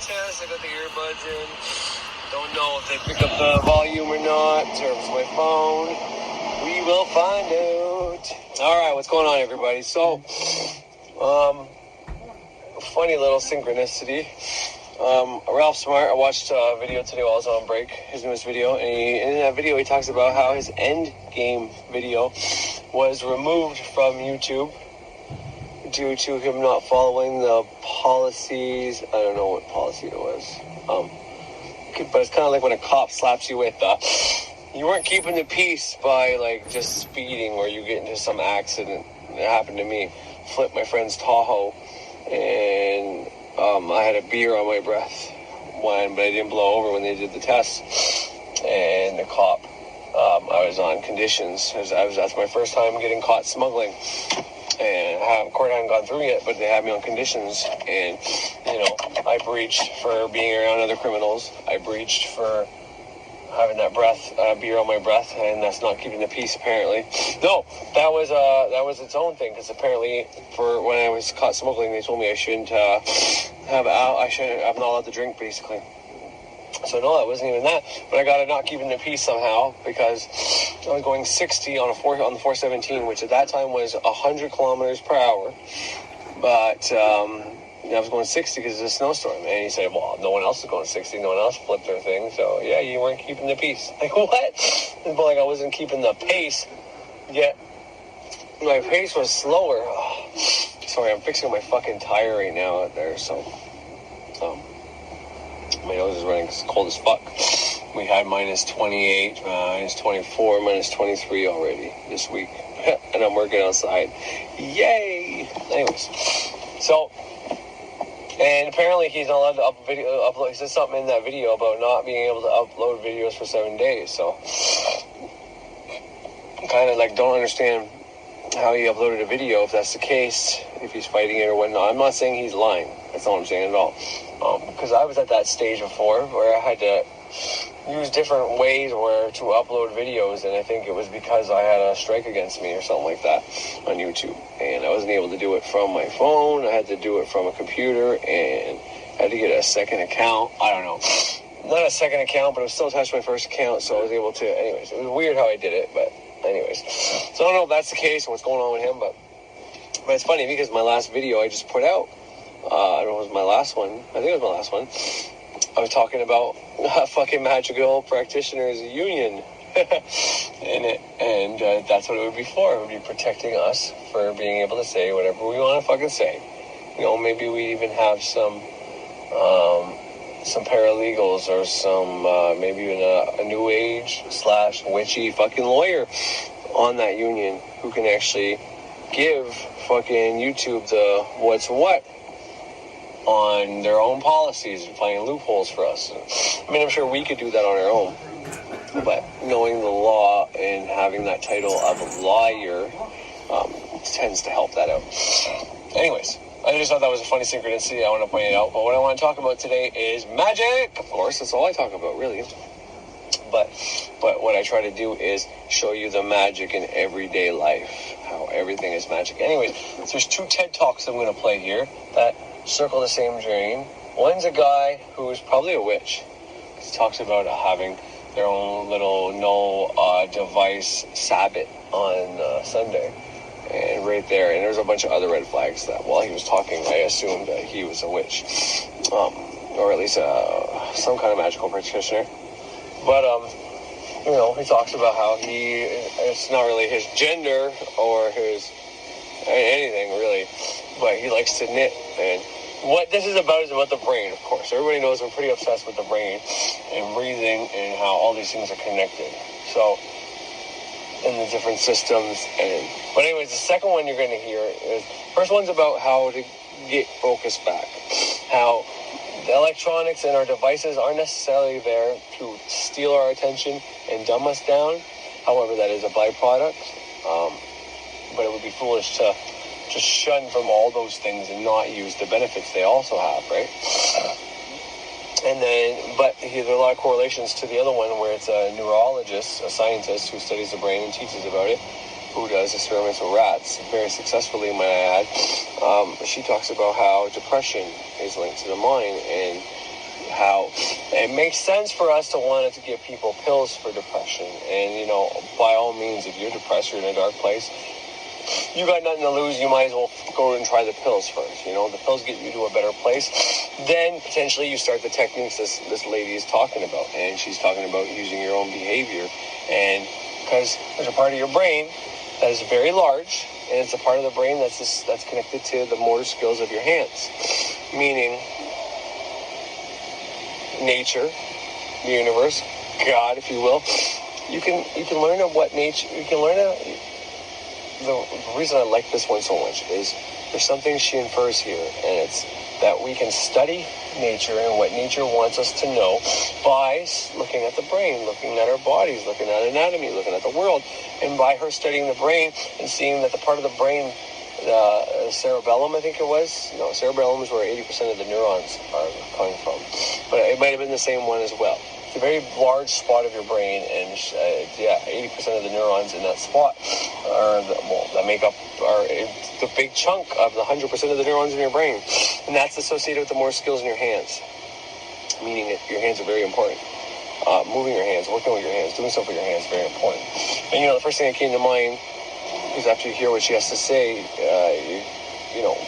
test. I got the earbuds in. Don't know if they pick up the volume or not, or if it's my phone. We will find out. Alright, what's going on, everybody? So, funny little synchronicity. Ralph Smart, I watched a video today while I was on break, his newest video, and in that video he talks about how his end game video was removed from YouTube due to him not following the policies. I don't know what policy it was. But it's kind of like when a cop slaps you with you weren't keeping the peace by like just speeding or you get into some accident. It happened to me. Flipped my friend's Tahoe and I had a beer on my breath but I didn't blow over when they did the test. And the cop, I was on conditions. That's my first time getting caught smuggling. And court hadn't gone through yet, but they had me on conditions. And, I breached for being around other criminals. I breached for having that beer on my breath, and that's not keeping the peace, apparently. No, that was its own thing, because apparently, for when I was caught smuggling, they told me I shouldn't I'm not allowed to drink, basically. So no, that wasn't even that. But I got to not keeping the peace somehow, because I was going 60 on the 417, which at that time was 100 kilometers per hour. But I was going 60 because of the snowstorm. And he said, well, no one else is going 60. No one else flipped their thing. So, yeah, you weren't keeping the peace. Like, what? But, like, I wasn't keeping the pace, yet my pace was slower. Oh, sorry, I'm fixing my fucking tire right now out there, so my nose is running because it's cold as fuck. We had minus 28, minus 24, minus 23 already this week. And I'm working outside. Yay! Anyways, so, and apparently he's not allowed to upload. He said something in that video about not being able to upload videos for 7 days. So, kind of like don't understand how he uploaded a video if that's the case, if he's fighting it or whatnot. I'm not saying he's lying. That's not what I'm saying at all. Because I was at that stage before where I had to use different ways to upload videos, and I think it was because I had a strike against me or something like that on YouTube, and I wasn't able to do it from my phone. I had to do it from a computer, and I had to get a second account. I don't know, not a second account, but it was still attached to my first account, so I was able to. Anyways, it was weird how I did it, but anyways, so I don't know if that's the case and what's going on with him, but it's funny because my last video I just put out, I don't know if it was my last one. I think it was my last one. I was talking about fucking magical practitioners union and that's what it would be for. It would be protecting us for being able to say whatever we want to fucking say. Maybe we even have some paralegals or some maybe even a new age / witchy fucking lawyer on that union who can actually give fucking YouTube the what's what on their own policies and finding loopholes for us. I mean, I'm sure we could do that on our own, but knowing the law and having that title of lawyer tends to help that out. Anyways, I just thought that was a funny synchronicity. I want to point it out. But what I want to talk about today is magic. Of course, that's all I talk about, really. But what I try to do is show you the magic in everyday life, how everything is magic. Anyways, there's 2 TED Talks I'm going to play here that circle the same drain. One's a guy who is probably a witch. He talks about having their own little no-device Sabbath on Sunday. And right there, and there's a bunch of other red flags that while he was talking, I assumed that he was a witch. Or at least some kind of magical practitioner. But, he talks about how it's not really his gender or his anything really, but he likes to knit. And what this is about the brain, of course. Everybody knows I'm pretty obsessed with the brain and breathing and how all these things are connected. So, in the different systems. But anyways, the second one you're going to hear is, first one's about how to get focus back. How the electronics and our devices aren't necessarily there to steal our attention and dumb us down. However, that is a byproduct. But it would be foolish to just shun from all those things and not use the benefits they also have, right? And then, but there are a lot of correlations to the other one where it's a neurologist, a scientist who studies the brain and teaches about it, who does experiments with rats very successfully, might I add. She talks about how depression is linked to the mind, and how it makes sense for us to want to give people pills for depression. And, you know, by all means, if you're depressed, you're in a dark place, you got nothing to lose, you might as well go and try the pills first. You know, the pills get you to a better place. Then potentially you start the techniques this lady is talking about. And she's talking about using your own behavior. And because there's a part of your brain that is very large, and it's a part of the brain that's connected to the motor skills of your hands. Meaning nature, the universe, God, if you will. You can learn of what nature, you can learn the reason I like this one so much is there's something she infers here, and it's that we can study nature and what nature wants us to know by looking at the brain, looking at our bodies, looking at anatomy, looking at the world. And by her studying the brain and seeing that the part of the brain, cerebellum, I think it was. No, cerebellum is where 80% of the neurons are coming from. But it might have been the same one as well. It's a very large spot of your brain, and 80% of the neurons in that spot that make up the big chunk of the 100% of the neurons in your brain, and that's associated with the more skills in your hands. Meaning that your hands are very important. Moving your hands, working with your hands, doing stuff with your hands is very important. And you know, the first thing that came to mind is after you hear what she has to say,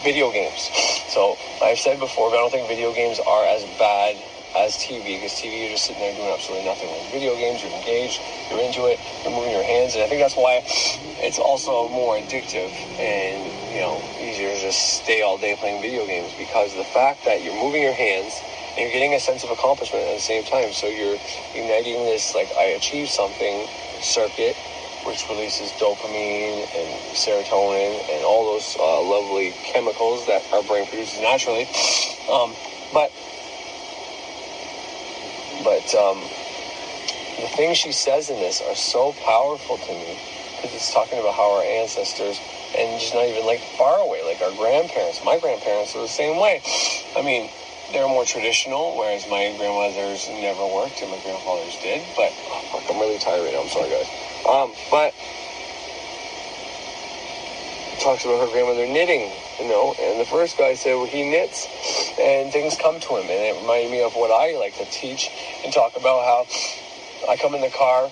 video games. So I've said before, but I don't think video games are as bad as TV, because TV, you're just sitting there doing absolutely nothing. With video games, you're engaged, you're into it, you're moving your hands, and I think that's why it's also more addictive and, you know, easier to just stay all day playing video games, because the fact that you're moving your hands and you're getting a sense of accomplishment at the same time. So you're igniting this, like, I achieved something circuit, which releases dopamine and serotonin and all those lovely chemicals that our brain produces naturally. But the things she says in this are so powerful to me, because it's talking about how our ancestors, and just not even like far away, like our grandparents, my grandparents were the same way. I mean, they're more traditional, whereas my grandmothers never worked and my grandfathers did. But I'm really tired right now. I'm sorry, guys. But it talks about her grandmother knitting, you know, and the first guy said, well, he knits and things come to him. And it reminded me of what I like to teach and talk about, how I come in the car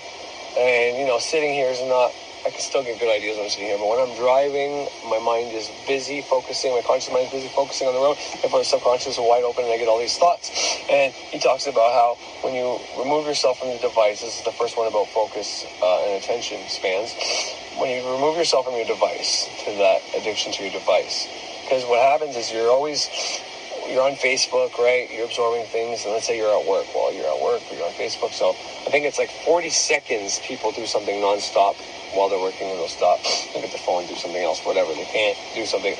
and, you know, sitting here is not, I can still get good ideas when I'm sitting here, but when I'm driving, my mind is busy focusing, my conscious mind is busy focusing on the road, and my subconscious is wide open, and I get all these thoughts. And he talks about how when you remove yourself from the device, this is the first one about focus and attention spans, when you remove yourself from your device, to that addiction to your device, because what happens is you're on Facebook, right? You're absorbing things, and let's say you're at work. Well, you're at work, you're on Facebook, so I think it's like 40 seconds people do something nonstop while they're working, and they'll stop, look at the phone, do something else, whatever. They can't do something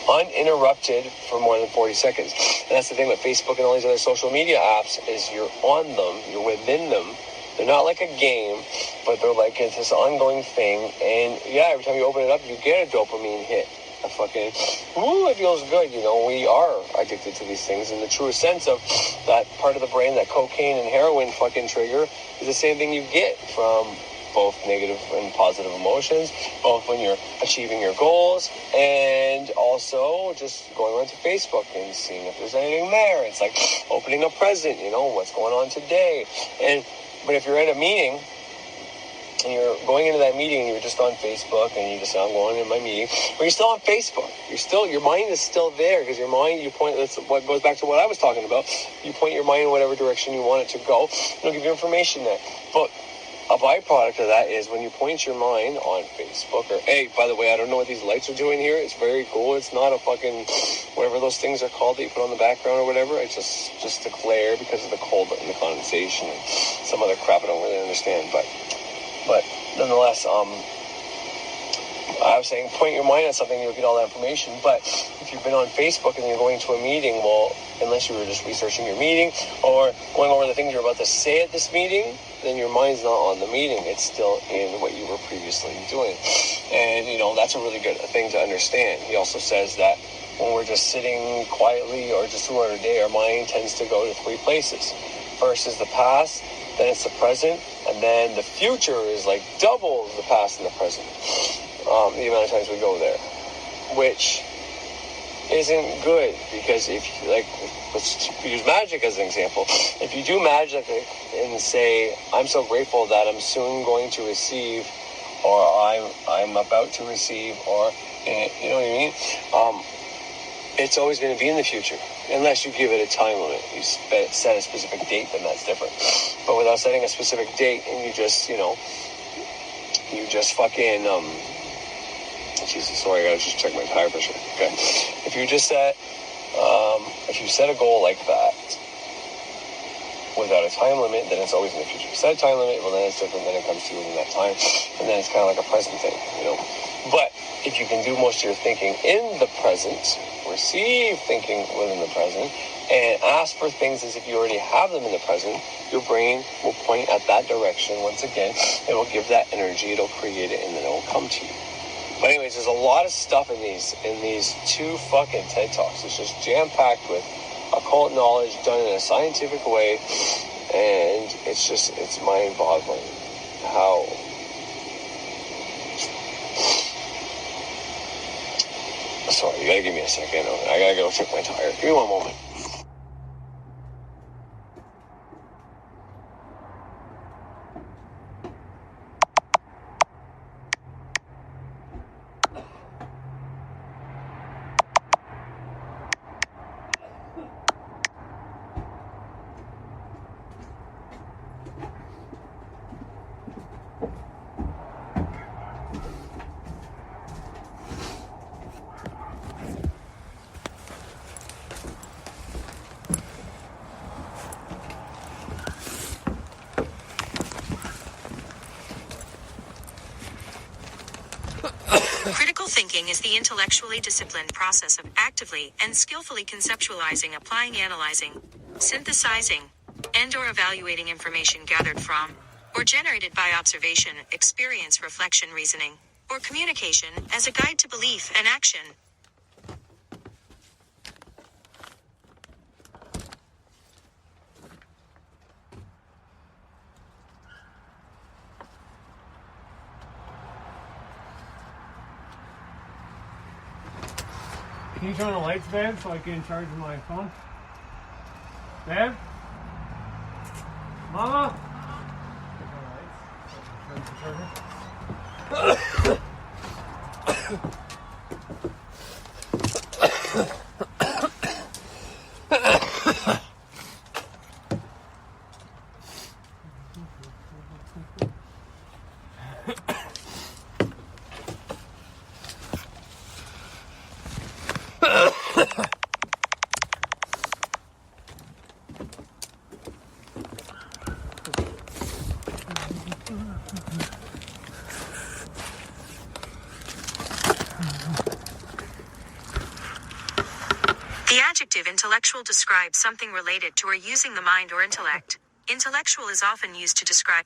uninterrupted for more than 40 seconds. And that's the thing with Facebook and all these other social media apps, is you're on them, you're within them. They're not like a game, but they're like, it's this ongoing thing. And yeah, every time you open it up, you get a dopamine hit. A fucking, it feels good. You know, we are addicted to these things in the truest sense of that part of the brain, that cocaine and heroin fucking trigger, is the same thing you get from both negative and positive emotions, both when you're achieving your goals and also just going onto Facebook and seeing if there's anything there. It's like opening a present, you know, what's going on today. But if you're at a meeting, and you're going into that meeting, and you're just on Facebook, and you just say, I'm going in my meeting, but you're still on Facebook. Your mind is still there, because your mind, that's what goes back to what I was talking about. You point your mind in whatever direction you want it to go. It'll give you information there. But a byproduct of that is when you point your mind on Facebook, or, hey, by the way, I don't know what these lights are doing here. It's very cool. It's not a fucking, whatever those things are called that you put on the background or whatever. It's just a glare because of the cold and the condensation and some other crap I don't really understand. But nonetheless, I was saying, point your mind on something, you'll get all that information. But if you've been on Facebook and you're going to a meeting, well, unless you were just researching your meeting or going over the things you're about to say at this meeting, then your mind's not on the meeting. It's still in what you were previously doing. And, you know, that's a really good thing to understand. He also says that when we're just sitting quietly or just throughout our day, our mind tends to go to three places. First is the past, then it's the present, and then the future is like double the past and the present. The amount of times we go there, which isn't good, because if like, let's use magic as an example. If you do magic and say, I'm so grateful that I'm soon going to receive, or I'm about to receive, or you know what I mean, it's always going to be in the future, unless you give it a time limit. You set a specific date, then that's different. But without setting a specific date, and you just fucking Jesus, sorry, I gotta just check my tire pressure. Okay, if you set a goal like that without a time limit, then it's always in the future. If you set a time limit, well, then it's different. Then it comes to you within that time, and then it's kind of like a present thing, you know. But if you can do most of your thinking in the present, receive thinking within the present, and ask for things as if you already have them in the present, your brain will point at that direction. Once again, it will give that energy, it'll create it, and then it will come to you. But anyways, there's a lot of stuff in these two fucking TED Talks. It's just jam-packed with occult knowledge done in a scientific way, and it's mind-boggling how... Sorry, you gotta give me a second. I gotta go check my tire. Give me one moment. Critical thinking is the intellectually disciplined process of actively and skillfully conceptualizing, applying, analyzing, synthesizing, and/or evaluating information gathered from, or generated by observation, experience, reflection, reasoning, or communication as a guide to belief and action. Can you turn on the lights, babe, so I can charge my phone? Babe? Mama? The adjective intellectual describes something related to or using the mind or intellect. Intellectual is often used to describe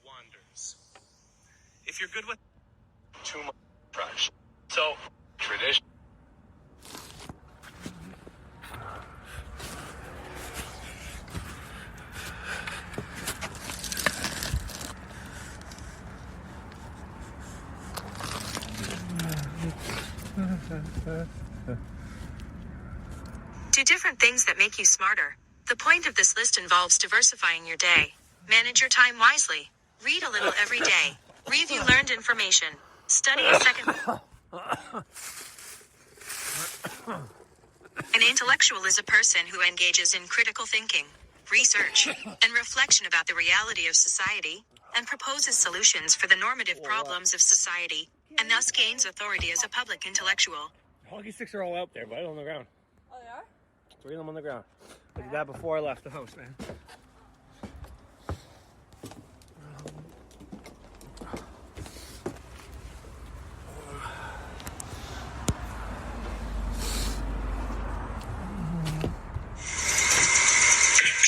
wonders. If you're good with Too much traction. So, tradition. Do different things that make you smarter. The point of this list involves diversifying your day. Manage your time wisely. Read a little every day. Review learned information. Study a second. An intellectual is a person who engages in critical thinking, research, and reflection about the reality of society, and proposes solutions for the normative problems of society, and thus gains authority as a public intellectual. Hockey sticks are all out there, but on the ground. Oh, they are? 3 of them on the ground. I did that before I left the house, man.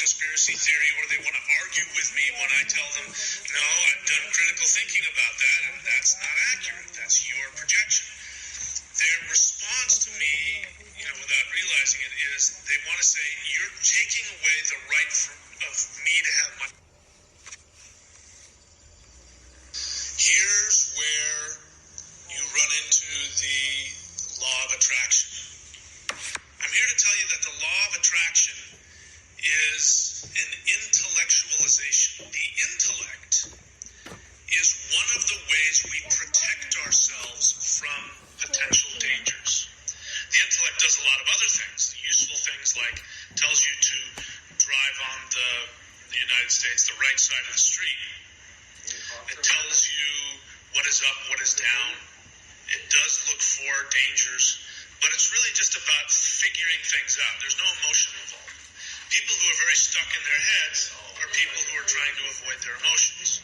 conspiracy theory, or they want to argue with me when I tell them, no, I've done critical thinking about that, and that's not accurate. That's your projection. Their response to me, without realizing it, is they want to say, you're taking away the right of me to have my... Here's where United States, the right side of the street. It tells you what is up, what is down. It does look for dangers, but it's really just about figuring things out. There's no emotion involved. People who are very stuck in their heads are people who are trying to avoid their emotions.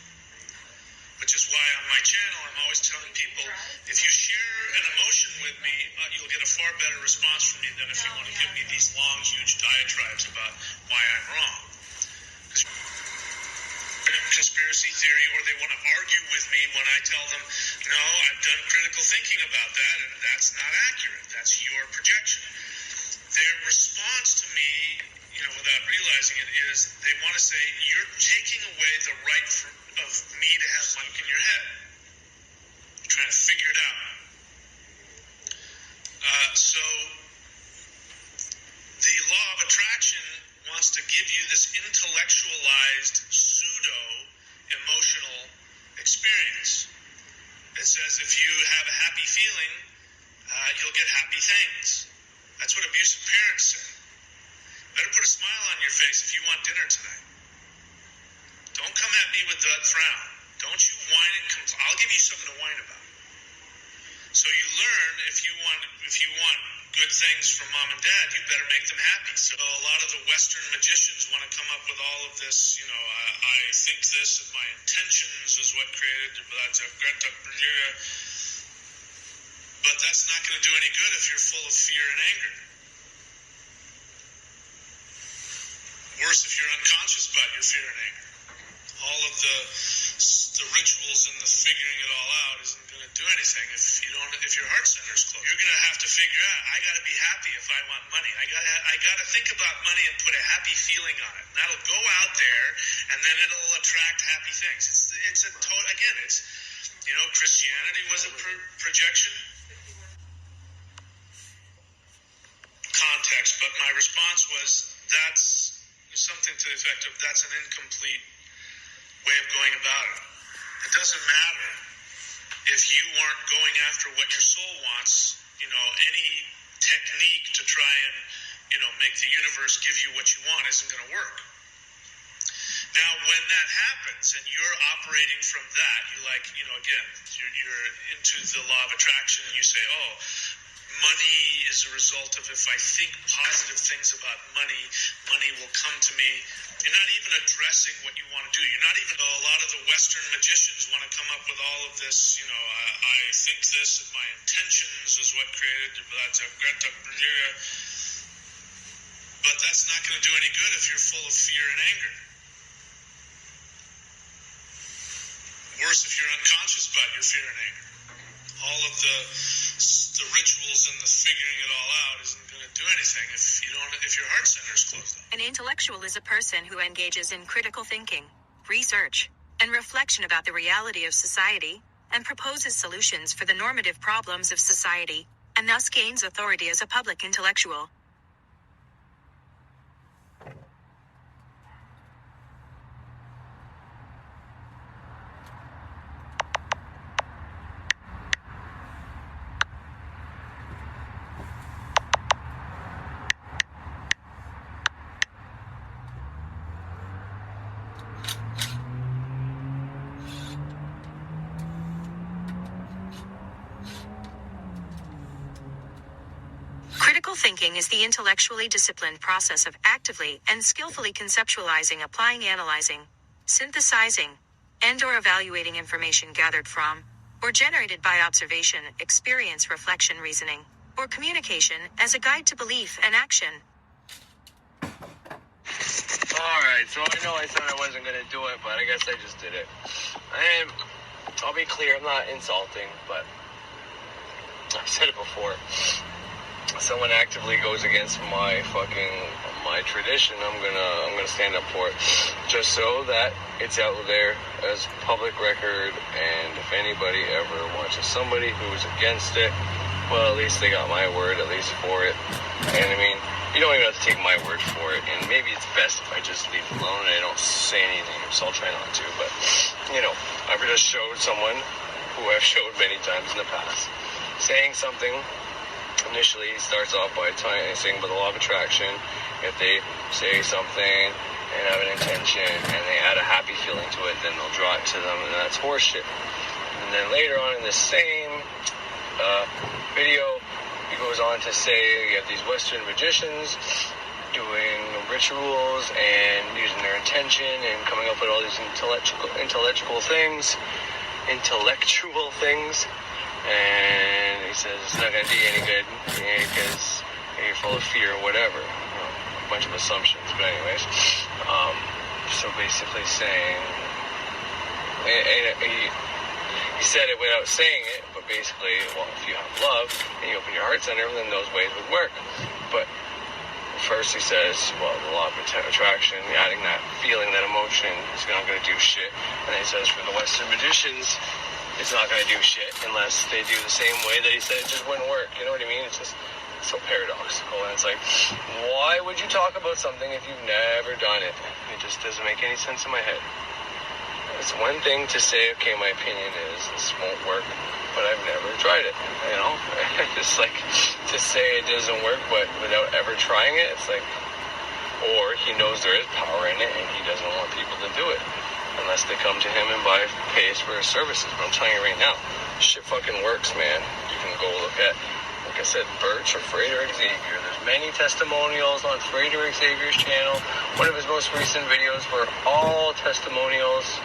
Which is why on my channel I'm always telling people, if you share an emotion with me, you'll get a far better response from me than if you want to give me these long, huge diatribes about why I'm wrong. Conspiracy theory, or they want to argue with me when I tell them, no, I've done critical thinking about that, and that's not accurate. That's your projection. Their response to me, without realizing it, is they want to say, you're taking away the right of me to have money in your head. You're trying to figure it out. So the law of attraction wants to give you this intellectualized pseudo-emotional experience. It says if you have a happy feeling, you'll get happy things. That's what abusive parents say. Better put a smile on your face if you want dinner tonight. Don't come at me with that frown. Don't you whine and complain. I'll give you something to whine about. So you learn if you want good things from mom and dad, you better make them happy. So a lot of the Western magicians want to come up with all of this, I think this and my intentions is what created but that's not going to do any good if you're full of fear and anger. Worse if you're unconscious about your fear and anger. All of the rituals and the figuring it all out isn't going to do anything if your heart center's closed. You're going to have to figure out, I got to be happy if I want money. I got to think about money and put a happy feeling on it. And that'll go out there, and then it'll attract happy things. It's a total, again, it's, Christianity was a projection context, but my response was, that's something to the effect of, that's an incomplete way of going about it. It doesn't matter if you aren't going after what your soul wants, any technique to try and, make the universe give you what you want isn't going to work. Now, when that happens and you're operating from that, you're into the law of attraction and you say, oh, money is a result of if I think positive things about money, money will come to me. You're not even addressing what you want to do. You're not even, a lot of the Western magicians want to come up with all of this, I think this and my intentions is what created, but that's not going to do any good if you're full of fear and anger. Worse if you're unconscious about your fear and anger. All of the rituals and the figuring it all out isn't going to do anything if your heart center's closed up. An intellectual is a person who engages in critical thinking, research, and reflection about the reality of society, and proposes solutions for the normative problems of society, and thus gains authority as a public intellectual. Critical thinking is the intellectually disciplined process of actively and skillfully conceptualizing, applying, analyzing, synthesizing, and/or evaluating information gathered from, or generated by observation, experience, reflection, reasoning, or communication as a guide to belief and action. Alright, so I know I said I wasn't going to do it, but I guess I just did it. And I'll be clear, I'm not insulting, but I've said it before. Someone actively goes against my tradition, I'm gonna stand up for it, just so that it's out there as public record. And if anybody ever watches somebody who's against it, well, at least they got my word, at least for it. And I mean, you don't even have to take my word for it. And maybe it's best if I just leave it alone and I don't say anything, so I'll try not to. But I've just showed someone who I've showed many times in the past saying something. Initially, he starts off by saying about the law of attraction. If they say something and have an intention, and they add a happy feeling to it, then they'll draw it to them, and that's horseshit. And then later on in the same video, he goes on to say you have these Western magicians doing rituals and using their intention and coming up with all these intellectual things, and he says it's not going to do you any good because you're full of fear or whatever. A bunch of assumptions, but anyways, so basically saying, he said it without saying it, but basically, well, if you have love and you open your heart center, then those ways would work. But first he says, well, the law of attraction, adding that feeling, that emotion, is not going to do shit. And then he says, for the Western magicians, it's not going to do shit unless they do the same way that he said it just wouldn't work. You know what I mean? It's just so paradoxical. And it's like, why would you talk about something if you've never done it? It just doesn't make any sense in my head. It's one thing to say, okay, my opinion is this won't work, but I've never tried it, you know? It's like to say it doesn't work, but without ever trying it, it's like, or he knows there is power in it and he doesn't want people to do it unless they come to him and pay us for his services. But I'm telling you right now, shit fucking works, man. You can go look at, like I said, Birch or Frederick Xavier. There's many testimonials on Frederick Xavier's channel. One of his most recent videos were all testimonials.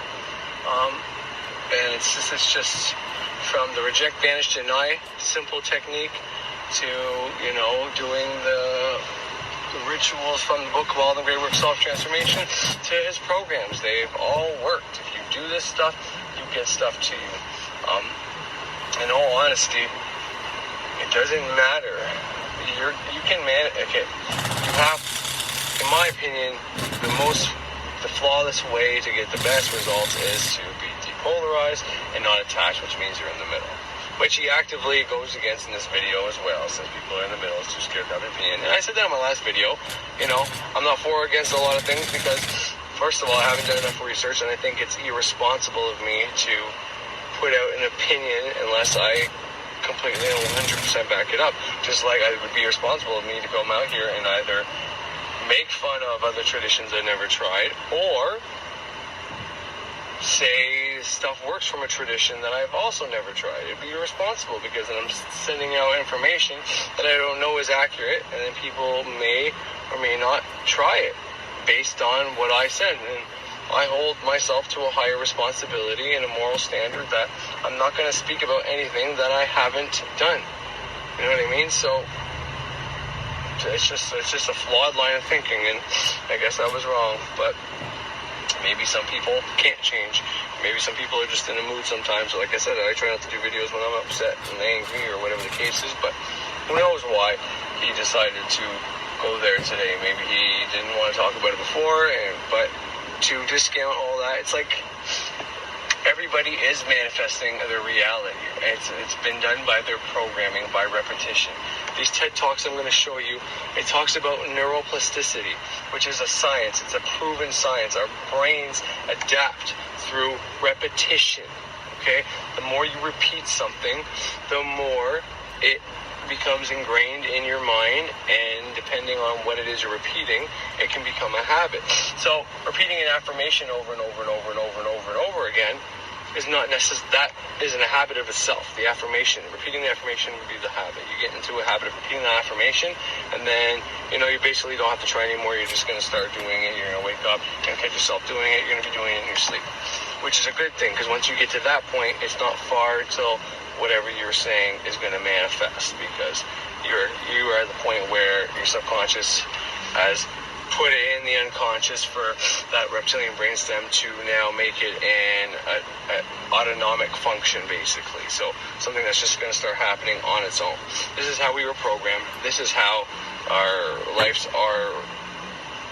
And it's just from the reject, banish, deny simple technique to, you know, doing the rituals from the book of all the great works, self-transformation, to his programs. They've all worked. If you do this stuff, you get stuff to you. In all honesty, it doesn't matter. You can manage. Okay, you have, in my opinion, the flawless way to get the best results is to be depolarized and not attached, which means you're in the middle. Which he actively goes against in this video as well, since people are in the middle, is too scared to have an opinion. And I said that in my last video, you know, I'm not for or against a lot of things because, first of all, I haven't done enough research, and I think it's irresponsible of me to put out an opinion unless I completely and 100% back it up. Just like it would be irresponsible of me to come out here and either make fun of other traditions I've never tried, or say stuff works from a tradition that I've also never tried. It'd be irresponsible because then I'm sending out information that I don't know is accurate, and then people may or may not try it based on what I send. And I hold myself to a higher responsibility and a moral standard that I'm not going to speak about anything that I haven't done. You know what I mean? So it's just a flawed line of thinking, and I guess I was wrong. But maybe some people can't change. Maybe some people are just in a mood sometimes. Like I said, I try not to do videos when I'm upset and angry or whatever the case is, but who knows why he decided to go there today. Maybe he didn't want to talk about it before, but to discount all that, it's like everybody is manifesting their reality. It's been done by their programming, by repetition. These TED Talks I'm going to show you, it talks about neuroplasticity, which is a science. It's a proven science. Our brains adapt through repetition, okay? The more you repeat something, the more it becomes ingrained in your mind, and depending on what it is you're repeating, it can become a habit. So repeating an affirmation over and over and over and over and over and over again is not necessarily, that isn't a habit of itself. The affirmation, repeating the affirmation would be the habit. You get into a habit of repeating the affirmation, and then, you know, you basically don't have to try anymore. You're just going to start doing it. You're going to wake up, you're going to catch yourself doing it. You're going to be doing it in your sleep, which is a good thing, because once you get to that point, it's not far until whatever you're saying is going to manifest, because you are at the point where your subconscious has put it in the unconscious for that reptilian brainstem to now make it an autonomic function, basically. So something that's just going to start happening on its own. This is how we were programmed. This is how our lives are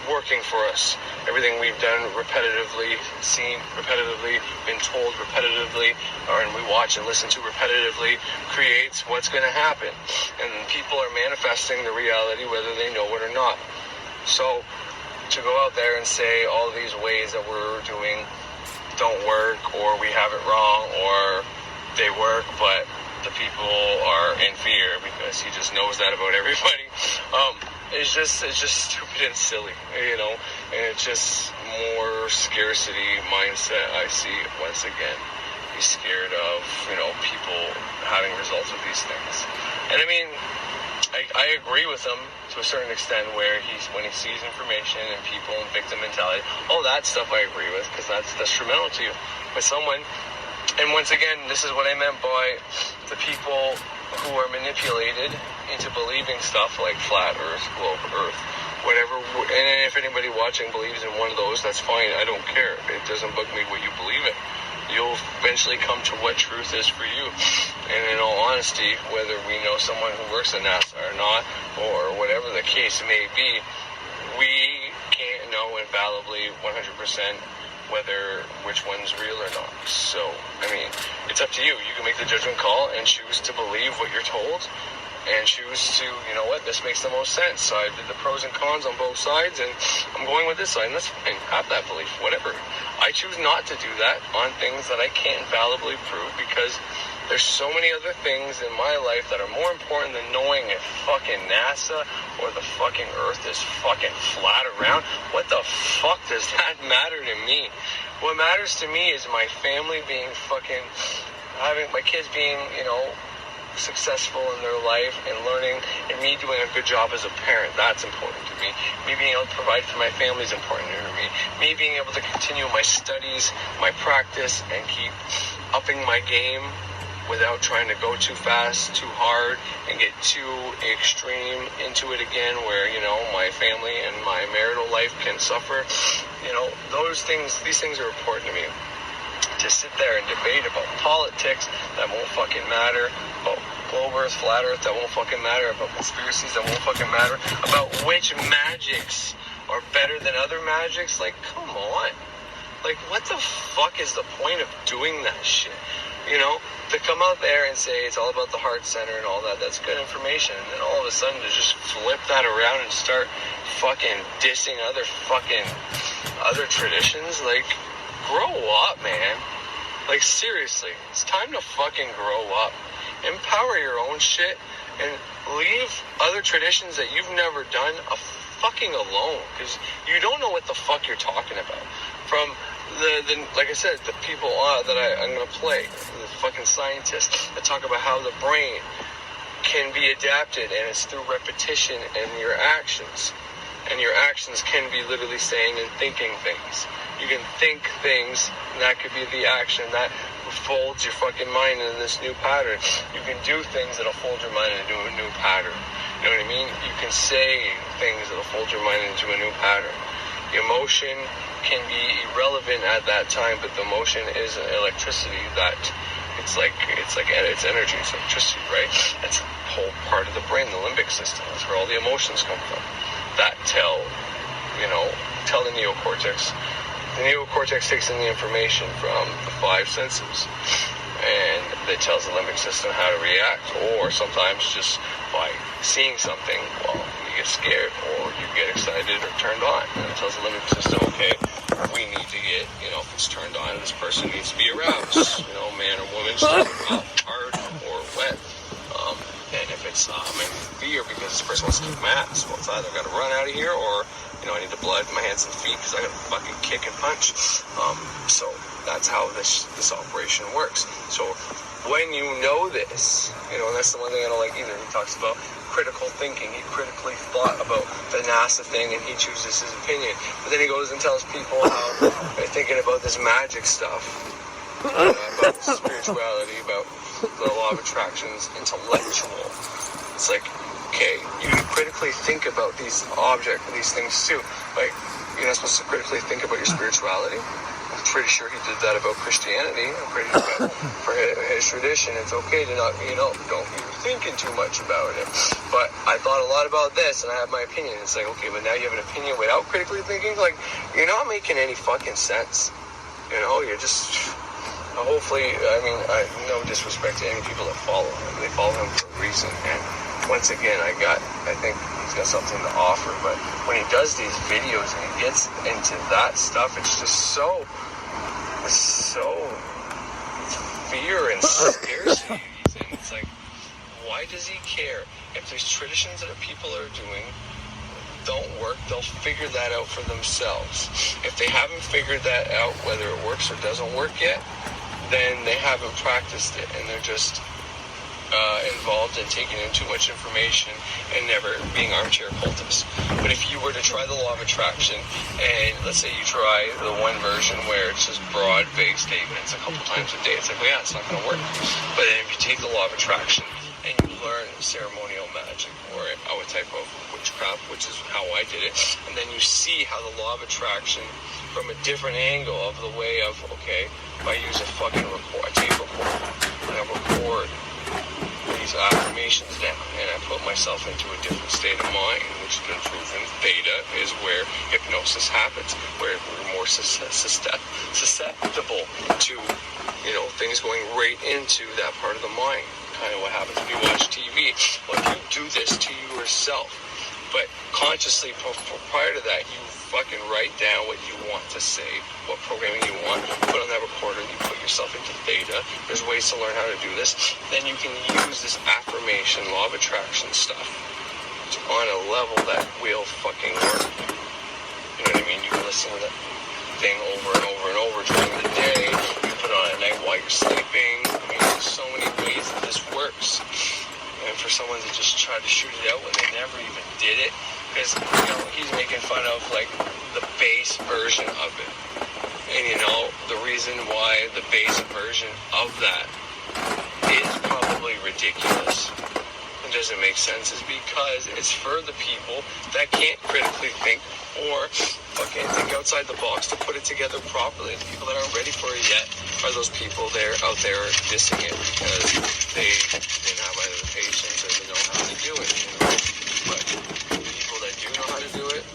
working for us. Everything we've done repetitively, seen repetitively, been told repetitively, and we watch and listen to repetitively, creates what's going to happen. And people are manifesting the reality whether they know it or not. So to go out there and say all these ways that we're doing don't work, or we have it wrong, or they work, but the people are in fear because he just knows that about everybody. It's just stupid and silly, you know. And it's just more scarcity mindset I see once again. He's scared of, people having results with these things. And I mean, I agree with him to a certain extent where when he sees information and people and victim mentality, all that stuff I agree with, because that's detrimental to you. But someone, and once again, this is what I meant by the people who are manipulated into believing stuff like flat earth, globe earth, whatever. And if anybody watching believes in one of those, that's fine. I don't care. It doesn't bug me what you believe in. You'll eventually come to what truth is for you. And in all honesty, whether we know someone who works at NASA or not, or whatever the case may be, we can't know infallibly 100% which one's real or not. So, I mean, it's up to you. You can make the judgment call and choose to believe what you're told, and choose to, this makes the most sense. So I did the pros and cons on both sides, and I'm going with this side, and that's fine. Have that belief, whatever. I choose not to do that on things that I can't infallibly prove, because there's so many other things in my life that are more important than knowing if fucking NASA or the fucking Earth is fucking flat around. What the fuck does that matter to me? What matters to me is my family being having my kids being, successful in their life and learning, and me doing a good job as a parent. That's important to me. Me being able to provide for my family is important to me. Me being able to continue my studies, my practice, and keep upping my game without trying to go too fast, too hard, and get too extreme into it again where, my family and my marital life can suffer. These things are important to me. To sit there and debate about politics that won't fucking matter, about globe earth, flat earth that won't fucking matter, about conspiracies that won't fucking matter, about which magics are better than other magics, like, come on. Like, what the fuck is the point of doing that shit? To come out there and say it's all about the heart center and all that, that's good information, and then all of a sudden to just flip that around and start fucking dissing other traditions, like, grow up, man. Like, seriously, it's time to fucking grow up. Empower your own shit and leave other traditions that you've never done fucking alone, because you don't know what the fuck you're talking about. From the like I said, the people that I'm going to play, the fucking scientists that talk about how the brain can be adapted, and it's through repetition and your actions. And your actions can be literally saying and thinking things. You can think things, and that could be the action that folds your fucking mind into this new pattern. You can do things that'll fold your mind into a new pattern. You know what I mean? You can say things that'll fold your mind into a new pattern. The emotion can be irrelevant at that time, but the emotion is an electricity that it's energy, it's electricity, right? That's a whole part of the brain, the limbic system. That's where all the emotions come from. That tell the neocortex. The neocortex takes in the information from the 5 senses, and it tells the limbic system how to react, or sometimes just by seeing something, you get scared, or you get excited or turned on, and it tells the limbic system, okay, we need to get, if it's turned on, this person needs to be aroused, man or woman, hard or wet. And if it's I'm in fear because this person wants to kick my ass, well, it's either I've got to run out of here, or I need the blood in my hands and feet because I got to fucking kick and punch. So that's how this operation works. So when you know this, and that's the one thing I don't like either. He talks about critical thinking. He critically thought about the NASA thing, and he chooses his opinion. But then he goes and tells people how they're thinking about this magic stuff, about spirituality, about the law of attraction's intellectual. It's like, okay, you critically think about these things too. Like, you're not supposed to critically think about your spirituality. I'm pretty sure he did that about Christianity. I'm pretty sure for his tradition, it's okay to not, don't be thinking too much about it. But I thought a lot about this, and I have my opinion. It's like, okay, but now you have an opinion without critically thinking. Like, you're not making any fucking sense. You're just... Hopefully, no disrespect to any people that follow him. They follow him for a reason. And once again, I think he's got something to offer. But when he does these videos and he gets into that stuff, it's just so fear and scarcity. And it's like, why does he care? If there's traditions that people are doing, don't work, they'll figure that out for themselves. If they haven't figured that out, whether it works or doesn't work yet, then they haven't practiced it, and they're just involved in taking in too much information and never being armchair cultists. But if you were to try the law of attraction, and let's say you try the one version where it's just broad, vague statements a couple times a day, it's like, well, yeah, it's not going to work. But then if you take the law of attraction and you learn ceremonial magic or a type of witchcraft, which is how I did it, and then you see how the law of attraction from a different angle of the way of, okay, if I use a tape recorder, and I record these affirmations down, and I put myself into a different state of mind, which has been proven. Theta is where hypnosis happens, where we're more susceptible to, things going right into that part of the mind. Kind of what happens when you watch TV. Well, you do this to yourself, but consciously prior to that, you fucking write down what you want to say, what programming you want, put on that recorder, you put yourself into theta. There's ways to learn how to do this. Then you can use this affirmation, law of attraction stuff on a level that will fucking work. You know what I mean? You can listen to that thing over and over and over during the day. You can put it on at night while you're sleeping. I mean, there's so many ways that this works. And for someone to just try to shoot it out when they never even did it, because, he's making fun of, like, the base version of it. And, the reason why the base version of that is probably ridiculous and doesn't make sense is because it's for the people that can't critically think or fucking think outside the box to put it together properly. The people that aren't ready for it yet are those people out there dissing it because they didn't have either the patience or they know how to do it. But people that do know how to do it,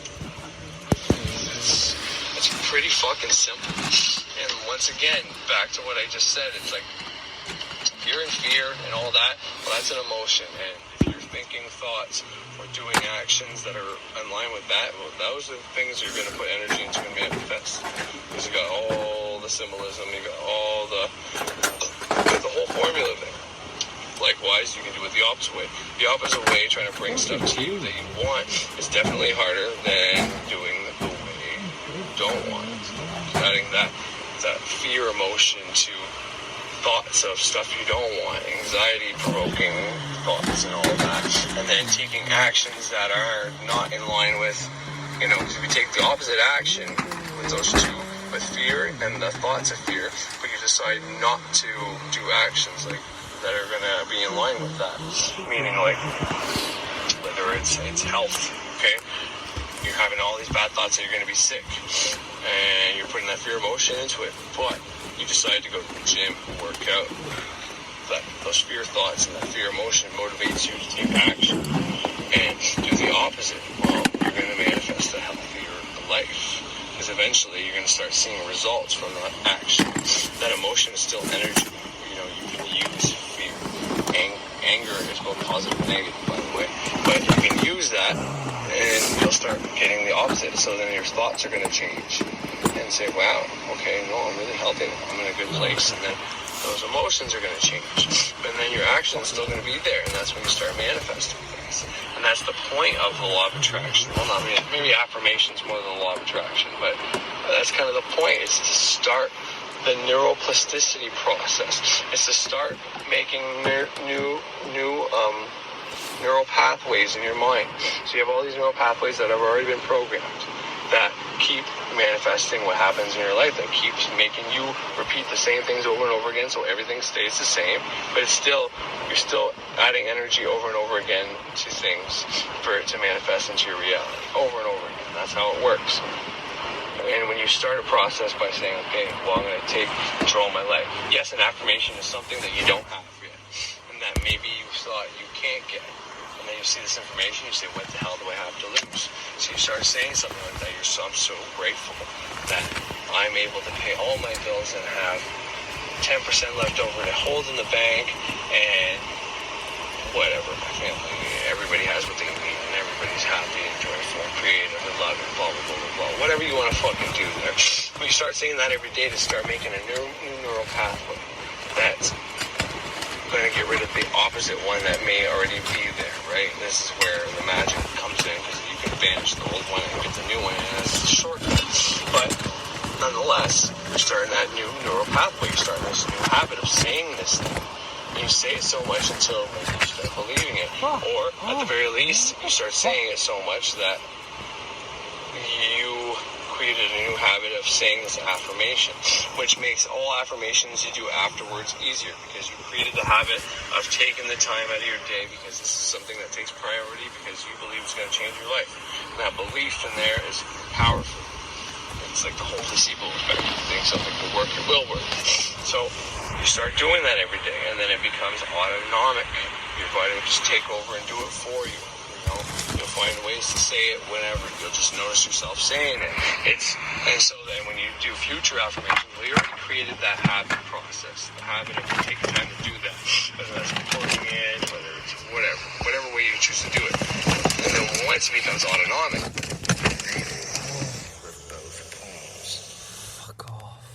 it's pretty fucking simple. And once again, back to what I just said, it's like, if you're in fear and all that, well, that's an emotion. And if you're thinking thoughts or doing actions that are in line with that, well, those are the things you're going to put energy into and manifest. Because you got all the symbolism, you got all the whole formula there. Likewise, you can do it the opposite way. The opposite way, trying to bring stuff to you that you want, is definitely harder than doing the way you don't want it. Adding that fear emotion to thoughts of stuff you don't want, anxiety-provoking thoughts and all that, and then taking actions that are not in line with, because if you take the opposite action with those two, with fear and the thoughts of fear, but you decide not to do actions like that are going to be in line with that, meaning like whether it's health, okay, you're having all these bad thoughts that you're going to be sick, and you're putting that fear emotion into it, but you decide to go to the gym, work out. Those fear thoughts and that fear emotion motivates you to take action and do the opposite. Well, you're going to manifest a healthier life because eventually you're going to start seeing results from that action. That emotion is still energy. You can use fear. Anger is both positive and negative, by the way. But you can use that and you'll start getting the opposite. So then your thoughts are going to change. And say, wow, okay, no, I'm really healthy, I'm in a good place, and then those emotions are going to change, and then your action is still going to be there, and that's when you start manifesting things. And that's the point of the law of attraction. Well, not maybe affirmations more than the law of attraction, but that's kind of the point. It's to start the neuroplasticity process. It's to start making new neural pathways in your mind. So you have all these neural pathways that have already been programmed that keep manifesting what happens in your life, that keeps making you repeat the same things over and over again, so everything stays the same, but you're still adding energy over and over again to things for it to manifest into your reality over and over again. That's how it works. And when you start a process by saying, okay, well, I'm going to take control of my life. Yes, an affirmation is something that you don't have yet, and that maybe you thought you can't get. And then you see this information, you say, what the hell do I have to lose? So you start saying something like that. I'm so grateful that I'm able to pay all my bills and have 10% left over to hold in the bank and whatever, my family, everybody has what they need and everybody's happy and joyful and creative and loving, blah, blah, blah, blah, blah. Whatever you want to fucking do there. When you start saying that every day to start making a new neural pathway that's going to get rid of the opposite one that may already be there, right? This is where the magic comes in, because you can bend finish the old one and get the new one, and it's a shortcut. But nonetheless, you're starting that new neural pathway. You're starting this new habit of saying this thing. And you say it so much until maybe you start believing it. Or, at the very least, you start saying it so much that you created a new habit of saying this affirmation, which makes all affirmations you do afterwards easier, because you created the habit of taking the time out of your day, because this is something that takes priority, because you believe it's going to change your life. And that belief in there is powerful. It's like the whole placebo effect. You think something will work, it will work. So you start doing that every day, and then it becomes autonomic. Your body will just take over and do it for you. You'll find ways to say it whenever. You'll just notice yourself saying it. And so then when you do future affirmations, well, you already created that habit process, the habit of taking time to do that, whether that's recording it, whether it's whatever way you choose to do it. And then once it becomes autonomic, Fuck off.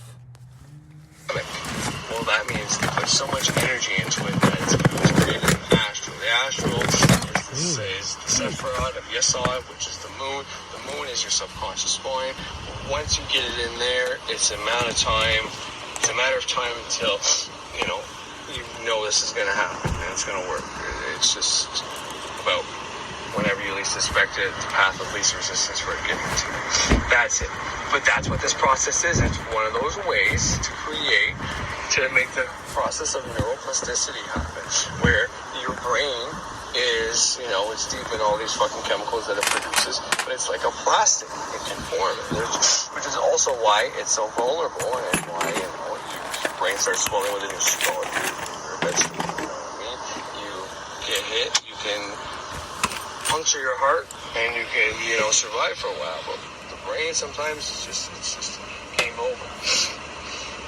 well, that means they put so much energy into it that it's created an astral. The astral is the Sephiroth of Yesod, which is the moon. The moon is your subconscious mind. Once you get it in there, it's a matter of time until you know this is going to happen and it's going to work. It's just about whenever you least suspect it, the path of least resistance for it getting to you. That's it. But that's what this process is. It's one of those ways to make the process of neuroplasticity happen, where your brain is, it's deep in all these fucking chemicals that it produces, but it's like a plastic. It can form it. Which is also why it's so vulnerable, and why, your brain starts swelling with a new skull. You're a vegetable, you know what I mean? You get hit, you can puncture your heart, and you can, survive for a while, but the brain sometimes it's just game over.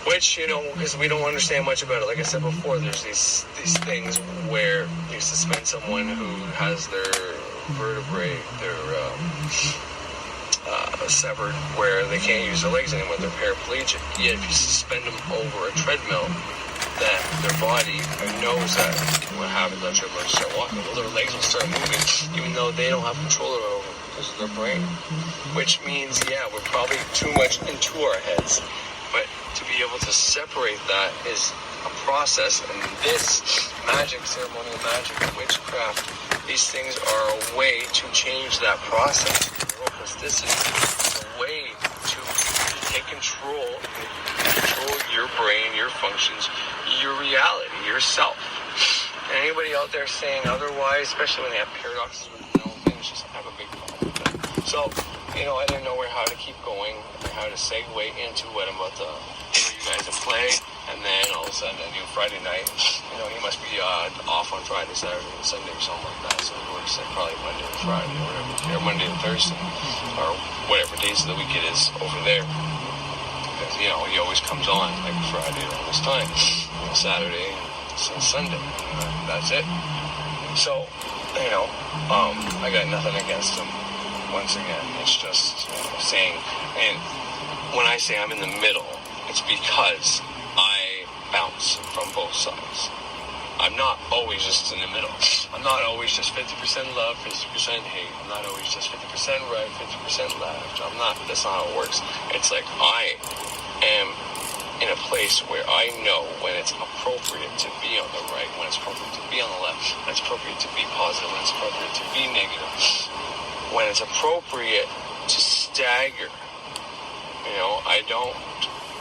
Which, because we don't understand much about it. Like I said before, there's these things where you suspend someone who has their vertebrae, severed, where they can't use their legs anymore, they're paraplegic. Yet if you suspend them over a treadmill, then their body knows that what happens on treadmill, start walking. Well, their legs will start moving, even though they don't have control over it because of their brain. Which means, we're probably too much into our heads. But to be able to separate that is a process, and this magic, ceremonial magic, witchcraft, these things are a way to change that process. Neuroplasticity is a way to take control your brain, your functions, your reality, yourself. And anybody out there saying otherwise, especially when they have paradoxes with things, just have a big problem with that. So, I didn't know how to keep going, or how to segue into what I'm about to show you guys to play, and then all of a sudden I knew Friday night, he must be off on Friday, Saturday, and Sunday or something like that, so he works probably Monday and Friday, or whatever, or Monday and Thursday, or whatever days of the week it is over there, because, he always comes on, like Friday around this time, Saturday, and Sunday, and that's it. So, I got nothing against him. Once again, it's just saying, and when I say I'm in the middle, it's because I bounce from both sides. I'm not always just in the middle. I'm not always just 50% love, 50% hate. I'm not always just 50% right, 50% left. That's not how it works. It's like I am in a place where I know when it's appropriate to be on the right, when it's appropriate to be on the left, when it's appropriate to be positive, when it's appropriate to be negative. When it's appropriate to stagger, I don't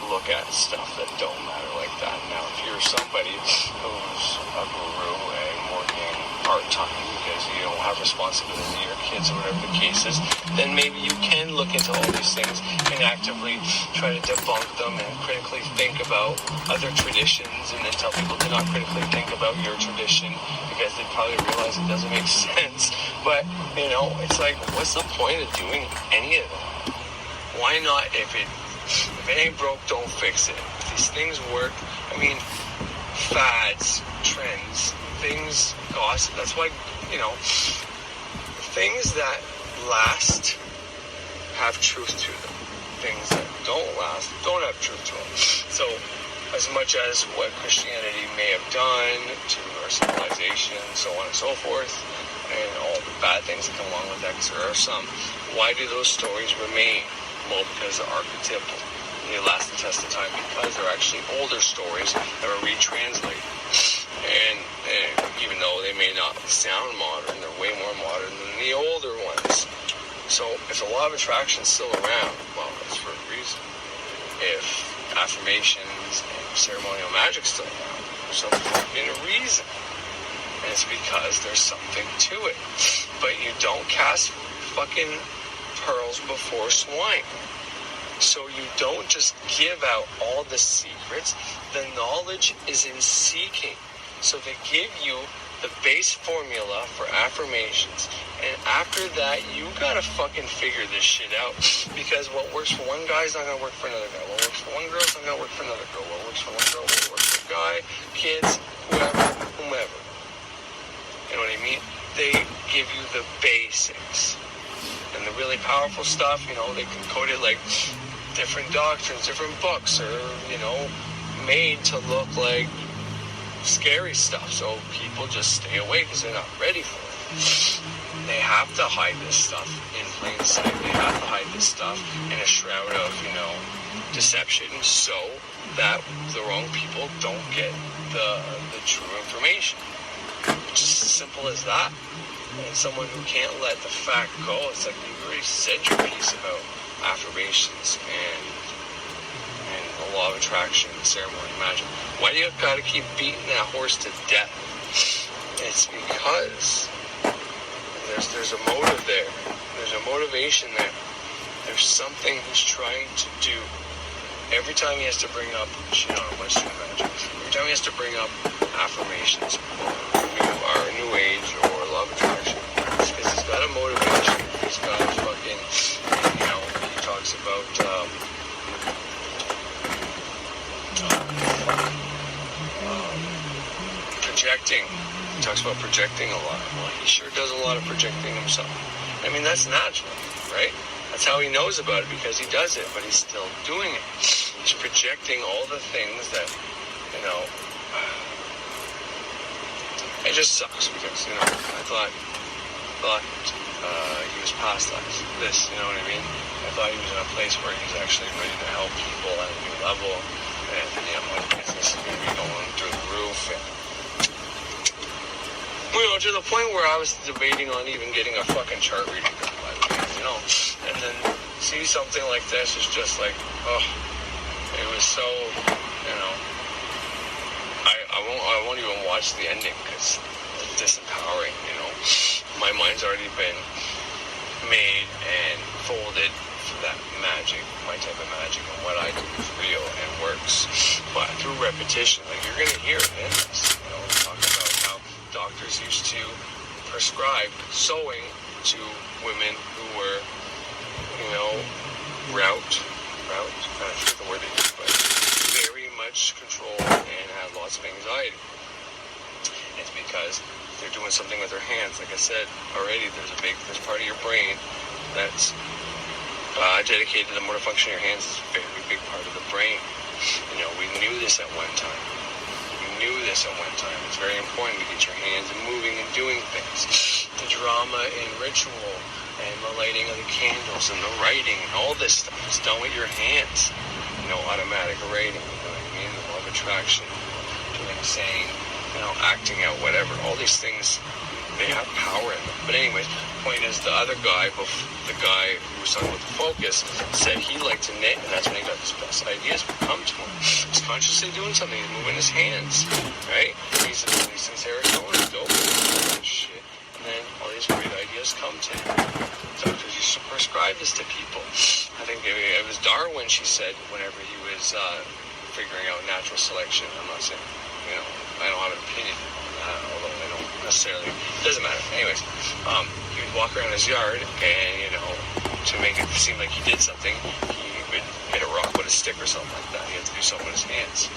look at stuff that don't matter like that. Now, if you're somebody who's a guru and working part-time because you don't have responsibility to your kids or whatever the case is, then maybe you can look into all these things and actively try to debunk them and critically think about other traditions, and then tell people to not critically think about your tradition because they probably realize it doesn't make sense. But, it's like, what's the point of doing any of that? Why not, if it ain't broke, don't fix it. If these things work, fads, trends, things, gossip, that's why, things that last have truth to them. Things that don't last don't have truth to them. So, as much as what Christianity may have done to our civilization, so on and so forth, and all the bad things that come along with that, because there are some. Why do those stories remain? Well, because they're archetypal. They last the test of time because they're actually older stories that are retranslated. And even though they may not sound modern, they're way more modern than the older ones. So if the law of attraction is still around, well, that's for a reason. If affirmations and ceremonial magic's still around, there's some fucking reason. And it's because there's something to it. But you don't cast fucking pearls before swine. So you don't just give out all the secrets. The knowledge is in seeking. So they give you the base formula for affirmations. And after that, you gotta fucking figure this shit out. Because what works for one guy is not gonna work for another guy. What works for one girl is not gonna work for another girl. What works for one girl will work for a guy, kids, whomever. You know what I mean? They give you the basics. And the really powerful stuff, you know, they can code it like different doctrines, different books, or, you know, made to look like scary stuff. So people just stay away because they're not ready for it. They have to hide this stuff in plain sight. They have to hide this stuff in a shroud of, you know, deception so that the wrong people don't get the true information. It's just as simple as that. And someone who can't let the fact go, it's like you already said your piece about affirmations and the law of attraction and ceremony magic. Why do you gotta keep beating that horse to death? It's because there's a motive there. There's a motivation there. There's something he's trying to do. Every time he has to bring up shit on Western magic, every time he has to bring up affirmations or new age or law of attraction, it's because he's got a motivation. He's got a fucking, you know, he talks about projecting. He talks about projecting a lot. Well, he sure does a lot of projecting himself. I mean, that's natural, right? That's how he knows about it, because he does it, but he's still doing it. He's projecting all the things that, you know, it just sucks because, you know, I thought he was past this, you know what I mean? I thought he was in a place where he's actually ready to help people at a new level, and, you know, his business is going to be going through the roof, and, you know, to the point where I was debating on even getting a fucking chart reading, you know, and then see something like this is just like, oh, it was so, you know, I won't even watch the ending because it's disempowering, you know. My mind's already been made and folded for that magic, my type of magic, and what I do is real and works. But through repetition, like you're gonna hear it in this, you know, talk about how doctors used to prescribe sewing to women who were, you know, I forget the word they used, but very much controlled and had lots of anxiety. It's because they're doing something with their hands. Like I said already, there's part of your brain that's dedicated to the motor function of your hands. It's a very big part of the brain. You know, we knew this at one time. It's very important to get your hands moving and doing things. The drama in ritual and the lighting of the candles and the writing and all this stuff is done with your hands. You know, automatic writing, you know what I mean? The law of attraction, doing, saying, you know, acting out, whatever. All these things, they have power in them. But anyways, the point is, the other guy, the guy who was talking about the focus, said he liked to knit, and that's when he got his best ideas would come to him. He's consciously doing something. He's moving his hands, right? He's in Arizona, dope, shit. And then all these great ideas come to him. Doctors used to prescribe this to people. I think it was Darwin, she said, whenever he was figuring out natural selection. I'm not saying, you know, I don't have an opinion on that, although I don't necessarily, it doesn't matter. Anyways, he would walk around his yard and, you know, to make it seem like he did something, he would hit a rock with a stick or something like that. He had to do something with his hands.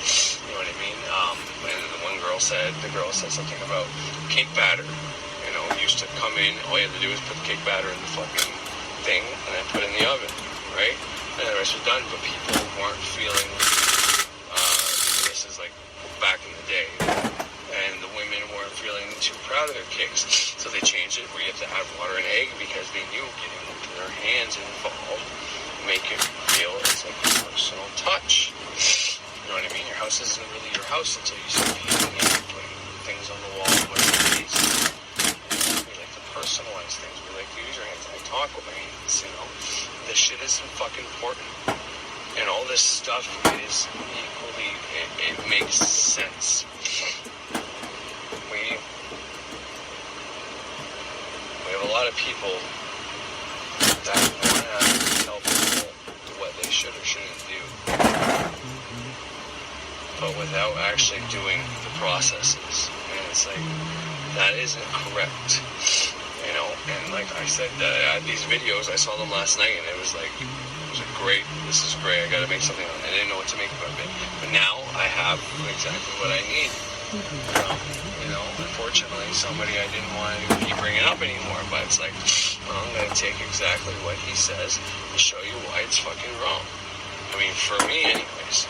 You know what I mean? And the girl said something about cake batter. You know, used to come in, all you had to do was put the cake batter in the fucking thing and then put it in the oven, right? And the rest was done, but people weren't feeling, this is like back in the day, and the women weren't aren't feeling too proud of their cakes. So they changed it where you have to add water and egg because they knew getting their hands involved make it feel it's like a personal touch. You know what I mean? Your house isn't really your house until you start painting it, putting things on the wall, whatever it is. We like to personalize things. We like to use our hands. I talk with my hands, you know. This shit isn't fucking important. And all this stuff is equally, it makes sense. We have a lot of people that want to tell people what they should or shouldn't do, but without actually doing the processes. And it's like, that isn't correct, you know. And like I said, these videos, I saw them last night, and it was like great, this is great, I gotta make something of it. I didn't know what to make of it, but now I have exactly what I need. You know, unfortunately, somebody I didn't want to keep bringing up anymore, but it's like, well, I'm gonna take exactly what he says and show you why it's fucking wrong. I mean, for me anyways,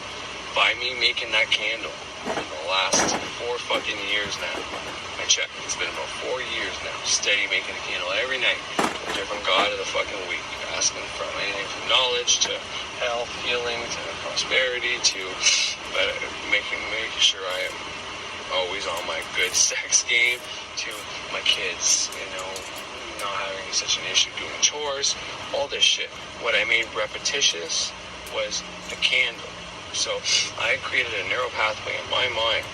by me making that candle in the last 4 fucking years now, I checked, it's been about 4 years now, steady making a candle every night, a different god of the fucking week, asking from anything from knowledge to health, healing, to prosperity, to making sure I am always on my good sex game, to my kids, you know, not having such an issue doing chores, all this shit. What I made repetitious was the candle. So I created a neural pathway in my mind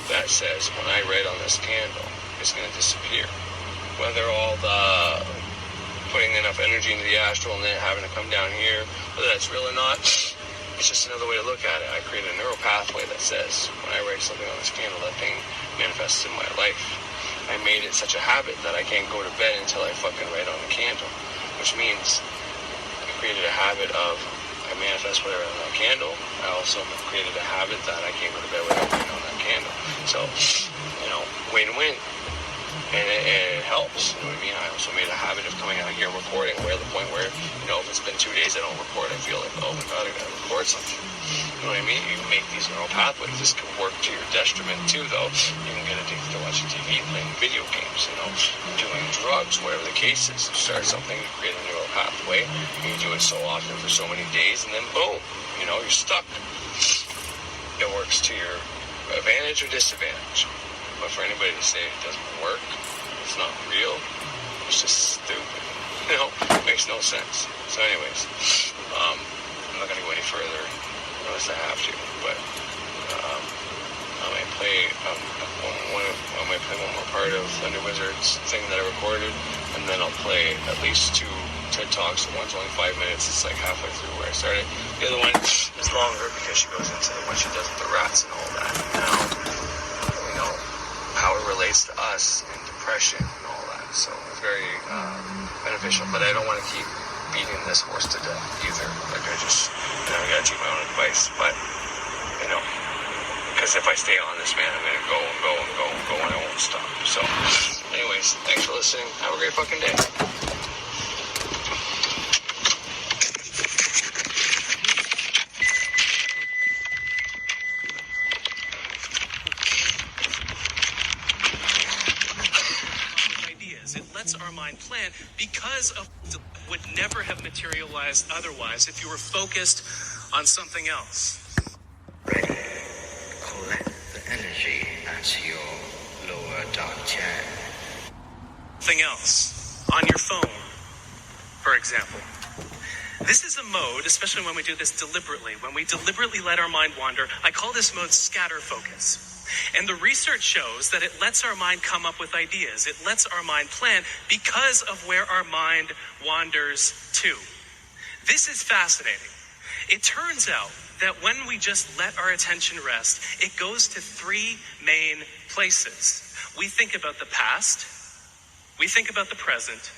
that says when I write on this candle, it's going to disappear. Whether all the putting enough energy into the astral and then having to come down here, whether that's real or not, it's just another way to look at it. I created a neural pathway that says when I write something on this candle, that thing manifests in my life. I made it such a habit that I can't go to bed until I fucking write on the candle, which means I created a habit of I manifest whatever on that candle. I also created a habit that I can't go to bed without writing on that candle. So, you know, win-win. And it helps, you know what I mean? I also made a habit of coming out here and recording, where the point where, you know, if it's been 2 days I don't record, I feel like, oh my god, I gotta record something. You know what I mean? You make these neural pathways. This can work to your detriment too, though. You can get addicted to watching TV, playing video games, you know, doing drugs, whatever the case is. You start something, you create a neural pathway, and you do it so often for so many days, and then boom, you know, you're stuck. It works to your advantage or disadvantage. But for anybody to say it doesn't work, it's not real, it's just stupid. You know, it makes no sense. So anyways, I'm not going to go any further unless I have to, but I might play one more part of Thunder Wizard's thing that I recorded, and then I'll play at least 2 TED Talks. One's only 5 minutes, it's like halfway through where I started. The other one is longer because she goes into what she does with the rats and all that. Now, you know, how it relates to us and depression and all that. So it's very beneficial, but I don't want to keep beating this horse to death either. Like I gotta take my own advice, but you know, because if I stay on this, man, I'm gonna go and go and go and go and I won't stop. So anyways, thanks for listening. Have a great fucking day. Our mind plan because of would never have materialized otherwise if you were focused on something else. Ready. Collect the energy at your lower dark channel. Something else on your phone, for example. This is a mode, especially when we do this deliberately, when we deliberately let our mind wander. I call this mode scatter focus. And the research shows that it lets our mind come up with ideas. It lets our mind plan because of where our mind wanders to. This is fascinating. It turns out that when we just let our attention rest, it goes to 3 main places. We think about the past, we think about the present,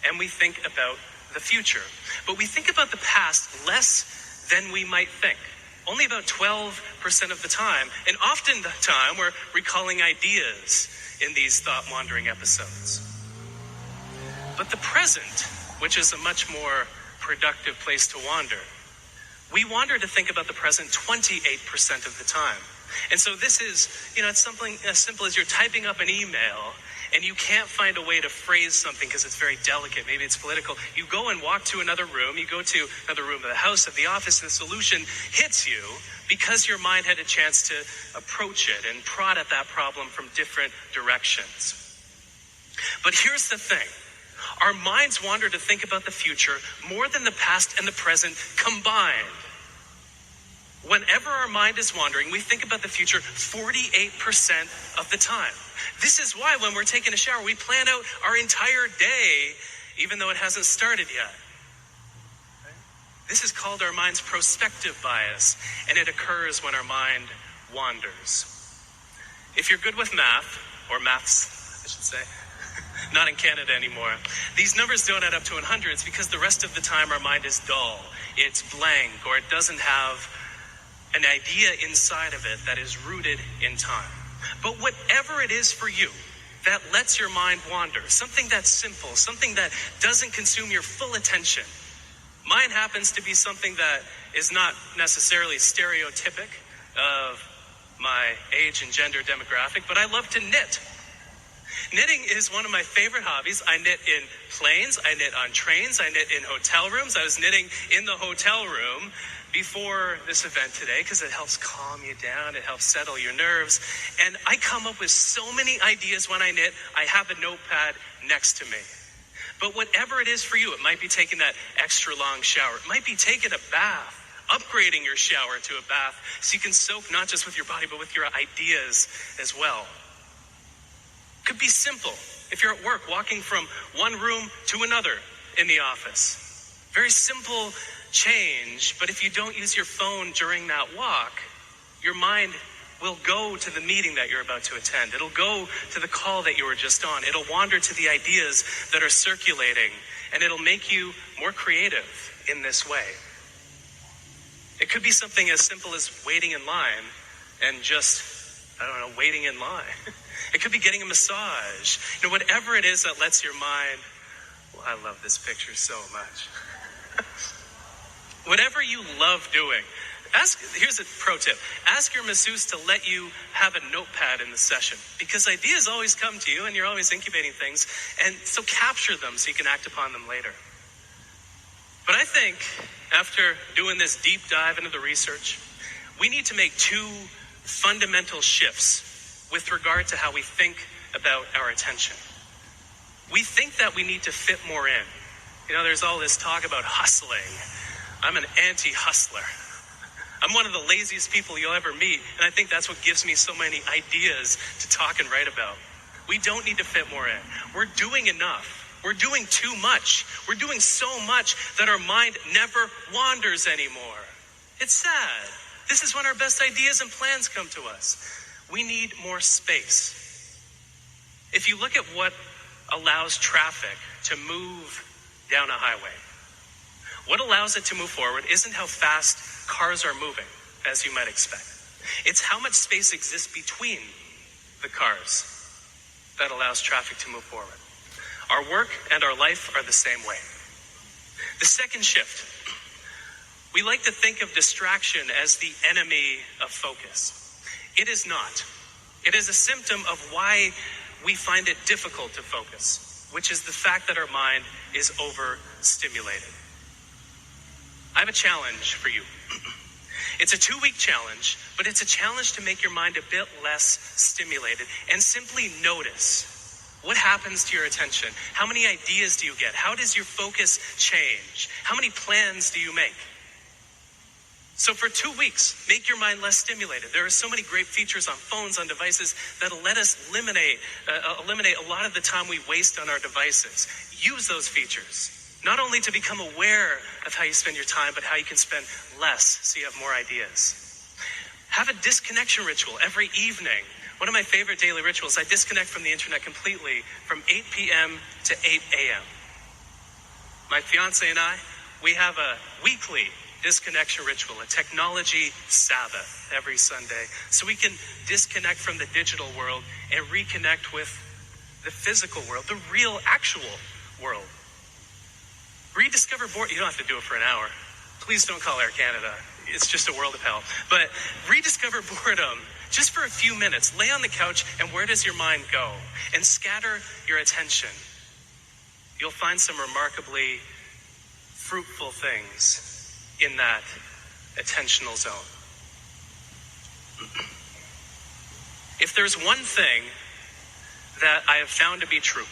and we think about the future. But we think about the past less than we might think. Only about 12% of the time, and often the time we're recalling ideas in these thought-wandering episodes. But the present, which is a much more productive place to wander, we wander to think about the present 28% of the time. And so this is, it's something as simple as you're typing up an email and you can't find a way to phrase something because it's very delicate. Maybe it's political. You go and walk to another room. You go to another room of the house, of the office, and the solution hits you because your mind had a chance to approach it and prod at that problem from different directions. But here's the thing. Our minds wander to think about the future more than the past and the present combined. Whenever our mind is wandering, we think about the future 48% of the time. This is why when we're taking a shower, we plan out our entire day, even though it hasn't started yet. This is called our mind's prospective bias, and it occurs when our mind wanders. If you're good with math, or maths, I should say, not in Canada anymore, these numbers don't add up to 100. It's because the rest of the time our mind is dull, it's blank, or it doesn't have an idea inside of it that is rooted in time. But whatever it is for you that lets your mind wander, something that's simple, something that doesn't consume your full attention. Mine happens to be something that is not necessarily stereotypic of my age and gender demographic, but I love to knit. Knitting is one of my favorite hobbies. I knit in planes, I knit on trains, I knit in hotel rooms. I was knitting in the hotel room before this event today because it helps calm you down, it helps settle your nerves. And I come up with so many ideas when I knit. I have a notepad next to me. But whatever it is for you, it might be taking that extra long shower. It might be taking a bath, upgrading your shower to a bath so you can soak not just with your body, but with your ideas as well. It could be simple. If you're at work, walking from one room to another in the office. Very simple change, but if you don't use your phone during that walk, your mind will go to the meeting that you're about to attend. It'll go to the call that you were just on. It'll wander to the ideas that are circulating, and it'll make you more creative in this way. It could be something as simple as waiting in line and just, waiting in line. It could be getting a massage. Whatever it is that lets your mind, I love this picture so much. Whatever you love doing, here's a pro tip. Ask your masseuse to let you have a notepad in the session because ideas always come to you and you're always incubating things. And so capture them so you can act upon them later. But I think after doing this deep dive into the research, we need to make two fundamental shifts with regard to how we think about our attention. We think that we need to fit more in. There's all this talk about hustling. I'm an anti-hustler. I'm one of the laziest people you'll ever meet, and I think that's what gives me so many ideas to talk and write about. We don't need to fit more in. We're doing enough. We're doing too much. We're doing so much that our mind never wanders anymore. It's sad. This is when our best ideas and plans come to us. We need more space. If you look at what allows traffic to move down a highway, what allows it to move forward isn't how fast cars are moving, as you might expect. It's how much space exists between the cars that allows traffic to move forward. Our work and our life are the same way. The second shift, we like to think of distraction as the enemy of focus. It is not. It is a symptom of why we find it difficult to focus, which is the fact that our mind is overstimulated. I have a challenge for you. It's a 2-week challenge, but it's a challenge to make your mind a bit less stimulated and simply notice what happens to your attention. How many ideas do you get? How does your focus change? How many plans do you make? So for 2 weeks, make your mind less stimulated. There are so many great features on phones, on devices, that'll let us eliminate a lot of the time we waste on our devices. Use those features. Not only to become aware of how you spend your time, but how you can spend less so you have more ideas. Have a disconnection ritual every evening. One of my favorite daily rituals, I disconnect from the internet completely from 8 p.m. to 8 a.m. My fiance and I, we have a weekly disconnection ritual, a technology Sabbath every Sunday, so we can disconnect from the digital world and reconnect with the physical world, the real, actual world. Rediscover boredom. You don't have to do it for an hour. Please don't call Air Canada. It's just a world of hell. But rediscover boredom just for a few minutes, lay on the couch, and where does your mind go? And scatter your attention. You'll find some remarkably fruitful things in that attentional zone. If there's one thing that I have found to be true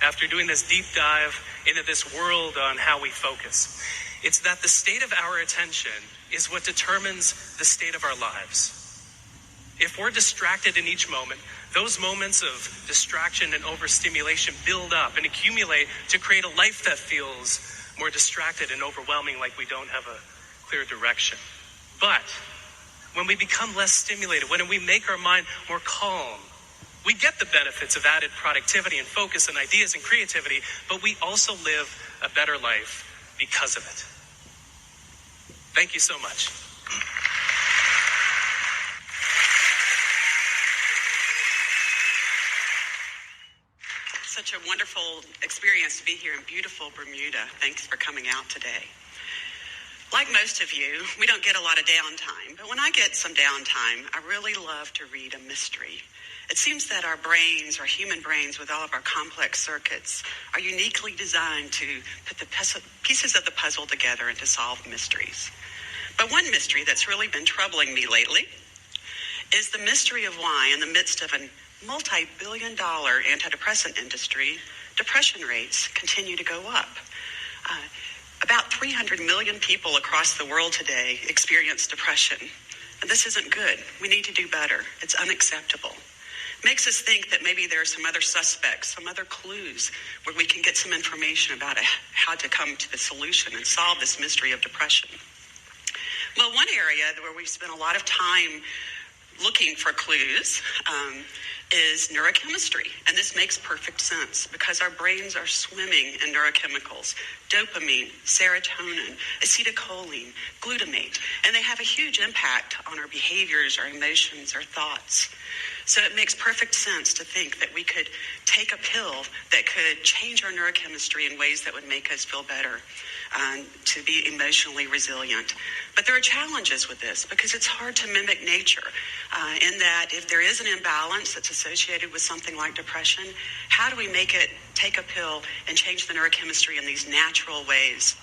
after doing this deep dive into this world on how we focus, it's that the state of our attention is what determines the state of our lives. If we're distracted in each moment, those moments of distraction and overstimulation build up and accumulate to create a life that feels more distracted and overwhelming, like we don't have a clear direction. But when we become less stimulated, when we make our mind more calm, we get the benefits of added productivity and focus and ideas and creativity, but we also live a better life because of it. Thank you so much. Such a wonderful experience to be here in beautiful Bermuda. Thanks for coming out today. Like most of you, we don't get a lot of downtime, but when I get some downtime, I really love to read a mystery. It seems that our brains, our human brains, with all of our complex circuits, are uniquely designed to put the pieces of the puzzle together and to solve mysteries. But one mystery that's really been troubling me lately is the mystery of why, in the midst of a multi-billion-dollar antidepressant industry, depression rates continue to go up. About 300 million people across the world today experience depression. And this isn't good. We need to do better. It's unacceptable. Makes us think that maybe there are some other suspects, some other clues where we can get some information about how to come to the solution and solve this mystery of depression. Well, one area where we've spent a lot of time looking for clues is neurochemistry. And this makes perfect sense because our brains are swimming in neurochemicals, dopamine, serotonin, acetylcholine, glutamate, and they have a huge impact on our behaviors, our emotions, our thoughts. So it makes perfect sense to think that we could take a pill that could change our neurochemistry in ways that would make us feel better, to be emotionally resilient. But there are challenges with this because it's hard to mimic nature in that if there is an imbalance that's associated with something like depression, how do we make it take a pill and change the neurochemistry in these natural ways?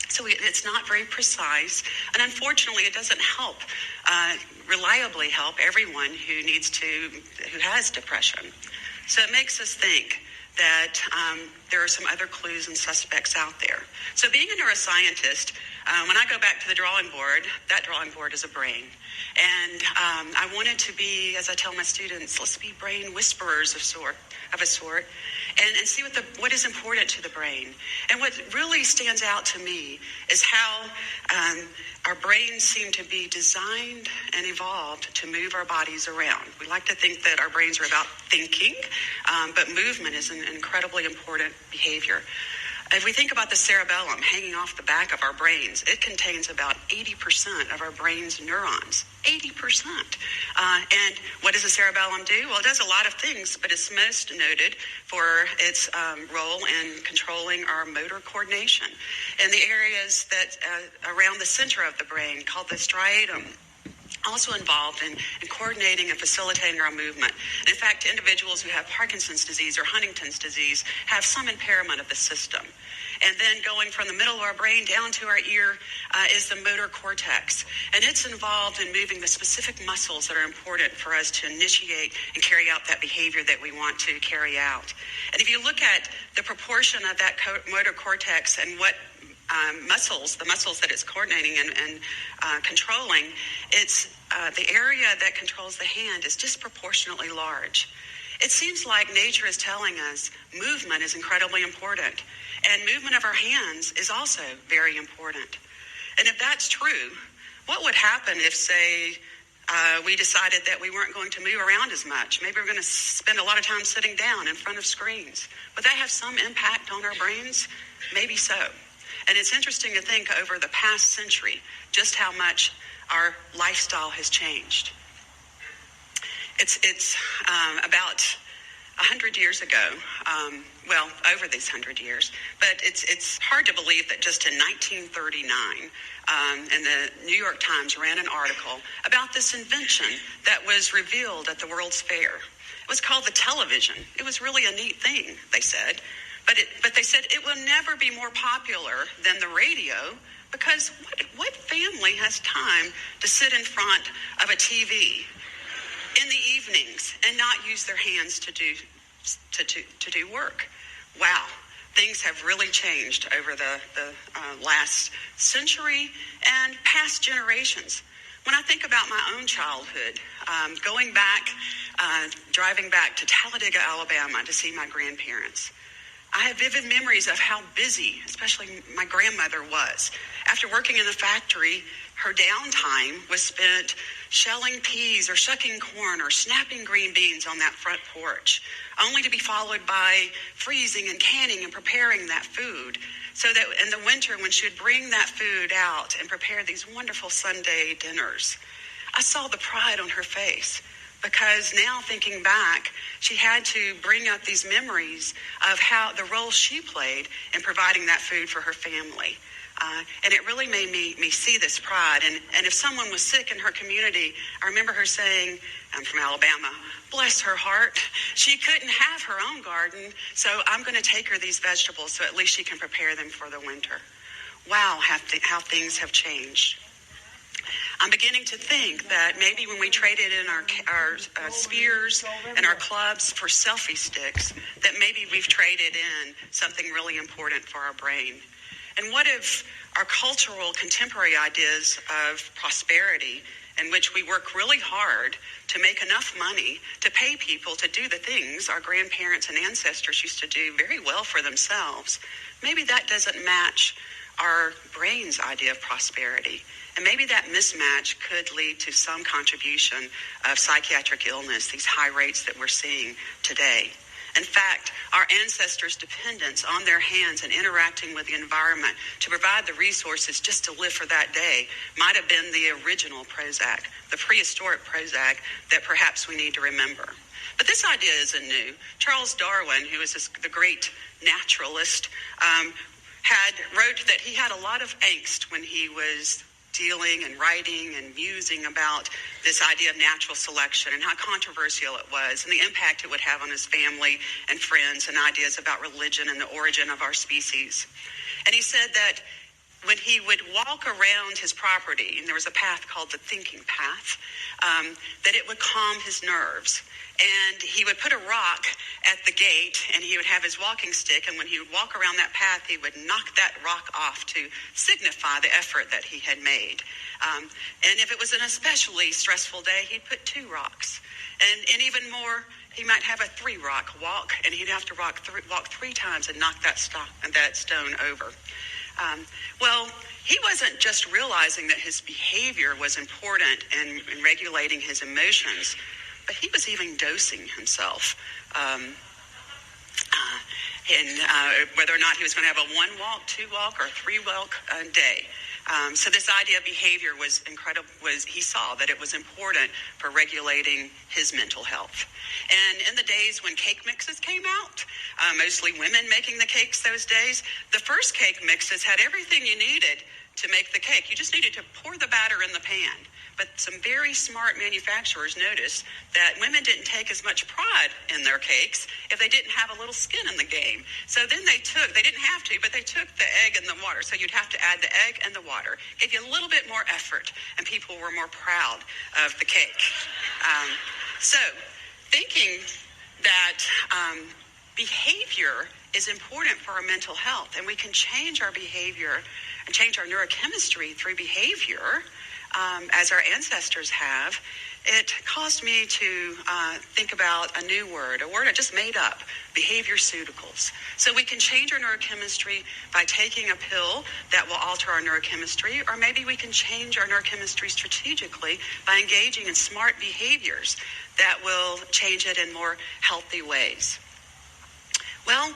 So it's not very precise, and unfortunately it doesn't help reliably help everyone who has depression. So it makes us think that there are some other clues and suspects out there. So being a neuroscientist, when I go back to the drawing board, that drawing board is a brain. And I wanted to be, as I tell my students, let's be brain whisperers of a sort, and see what is important to the brain. And what really stands out to me is how our brains seem to be designed and evolved to move our bodies around. We like to think that our brains are about thinking, but movement is an incredibly important behavior. If we think about the cerebellum hanging off the back of our brains, it contains about 80% of our brain's neurons. 80%. And what does the cerebellum do? Well, it does a lot of things, but it's most noted for its role in controlling our motor coordination. And the areas that around the center of the brain, called the striatum, also involved in coordinating and facilitating our movement. And in fact, individuals who have Parkinson's disease or Huntington's disease have some impairment of the system. And then going from the middle of our brain down to our ear is the motor cortex. And it's involved in moving the specific muscles that are important for us to initiate and carry out that behavior that we want to carry out. And if you look at the proportion of that motor cortex and what the muscles that it's coordinating and controlling, it's the area that controls the hand is disproportionately large. It seems like nature is telling us movement is incredibly important, and movement of our hands is also very important. And if that's true, what would happen if, say, we decided that we weren't going to move around as much? Maybe we're going to spend a lot of time sitting down in front of screens. Would that have some impact on our brains? Maybe so. And it's interesting to think over the past century just how much our lifestyle has changed. It's about 100 years ago, over these 100 years, but it's hard to believe that just in 1939, and the New York Times ran an article about this invention that was revealed at the World's Fair. It was called the television. It was really a neat thing, they said, but they said it will never be more popular than the radio, because what family has time to sit in front of a TV in the evenings and not use their hands to do work? Wow, things have really changed over the last century and past generations. When I think about my own childhood, going back, driving back to Talladega, Alabama to see my grandparents, I have vivid memories of how busy, especially my grandmother, was. After working in the factory, her downtime was spent shelling peas or shucking corn or snapping green beans on that front porch, only to be followed by freezing and canning and preparing that food, so that in the winter when she would bring that food out and prepare these wonderful Sunday dinners, I saw the pride on her face. Because now thinking back, she had to bring up these memories of how the role she played in providing that food for her family. And it really made me see this pride. And if someone was sick in her community, I remember her saying, I'm from Alabama, bless her heart, she couldn't have her own garden, so I'm going to take her these vegetables so at least she can prepare them for the winter. Wow, how things have changed. I'm beginning to think that maybe when we traded in our spears and our clubs for selfie sticks, that maybe we've traded in something really important for our brain. And what if our cultural contemporary ideas of prosperity, in which we work really hard to make enough money to pay people to do the things our grandparents and ancestors used to do very well for themselves, maybe that doesn't match our brain's idea of prosperity. And maybe that mismatch could lead to some contribution of psychiatric illness, these high rates that we're seeing today. In fact, our ancestors' dependence on their hands and interacting with the environment to provide the resources just to live for that day might have been the original Prozac, the prehistoric Prozac that perhaps we need to remember. But this idea isn't new. Charles Darwin, who is the great naturalist, wrote that he had a lot of angst when he was dealing and writing and musing about this idea of natural selection and how controversial it was and the impact it would have on his family and friends and ideas about religion and the origin of our species. And he said that when he would walk around his property, and there was a path called the thinking path, that it would calm his nerves. And he would put a rock at the gate, and he would have his walking stick, and when he would walk around that path, he would knock that rock off to signify the effort that he had made. And if it was an especially stressful day, he'd put 2 rocks. And even more, he might have a 3-rock walk, and he'd have to walk 3 times and knock that stone over. He wasn't just realizing that his behavior was important in regulating his emotions, but he was even dosing himself. Whether or not he was going to have a 1-walk, 2-walk, or 3-walk day. So this idea of behavior was incredible. He saw that it was important for regulating his mental health. And in the days when cake mixes came out, mostly women making the cakes those days, the first cake mixes had everything you needed to make the cake. You just needed to pour the batter in the pan. But some very smart manufacturers noticed that women didn't take as much pride in their cakes if they didn't have a little skin in the game. So then they didn't have to, but they took the egg and the water. So you'd have to add the egg and the water. Gave you a little bit more effort, and people were more proud of the cake. So thinking that behavior is important for our mental health, and we can change our behavior and change our neurochemistry through behavior, as our ancestors have, it caused me to think about a new word, a word I just made up, behaviorceuticals. So we can change our neurochemistry by taking a pill that will alter our neurochemistry, or maybe we can change our neurochemistry strategically by engaging in smart behaviors that will change it in more healthy ways. Well,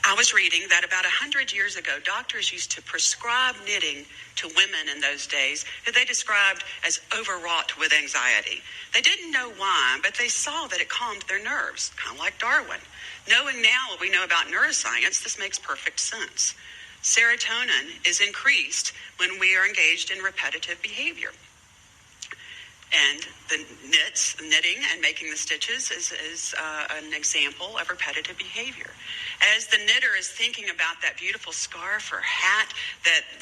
I was reading that about 100 years ago, doctors used to prescribe knitting to women in those days that they described as overwrought with anxiety. They didn't know why, but they saw that it calmed their nerves, kind of like Darwin. Knowing now what we know about neuroscience, this makes perfect sense. Serotonin is increased when we are engaged in repetitive behavior. And the knitting and making the stitches is an example of repetitive behavior. As the knitter is thinking about that beautiful scarf or hat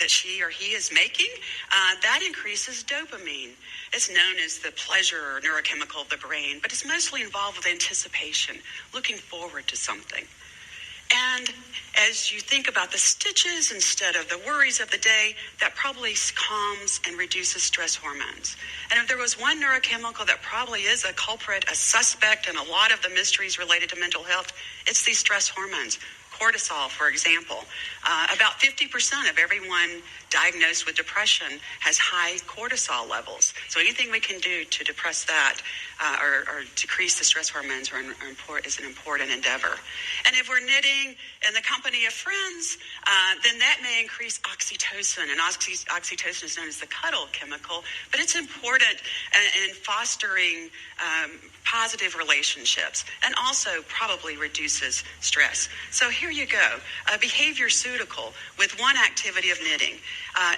that she or he is making, that increases dopamine. It's known as the pleasure neurochemical of the brain, but it's mostly involved with anticipation, looking forward to something. And as you think about the stitches instead of the worries of the day, that probably calms and reduces stress hormones. And if there was one neurochemical that probably is a culprit, a suspect in a lot of the mysteries related to mental health, it's these stress hormones. Cortisol, for example. About 50% of everyone diagnosed with depression has high cortisol levels. So anything we can do to depress that or decrease the stress hormones is an important endeavor. And if we're knitting in the company of friends, then that may increase oxytocin. And oxytocin is known as the cuddle chemical, but it's important in fostering positive relationships and also probably reduces stress. So here you go, a behaviorceutical with one activity of knitting.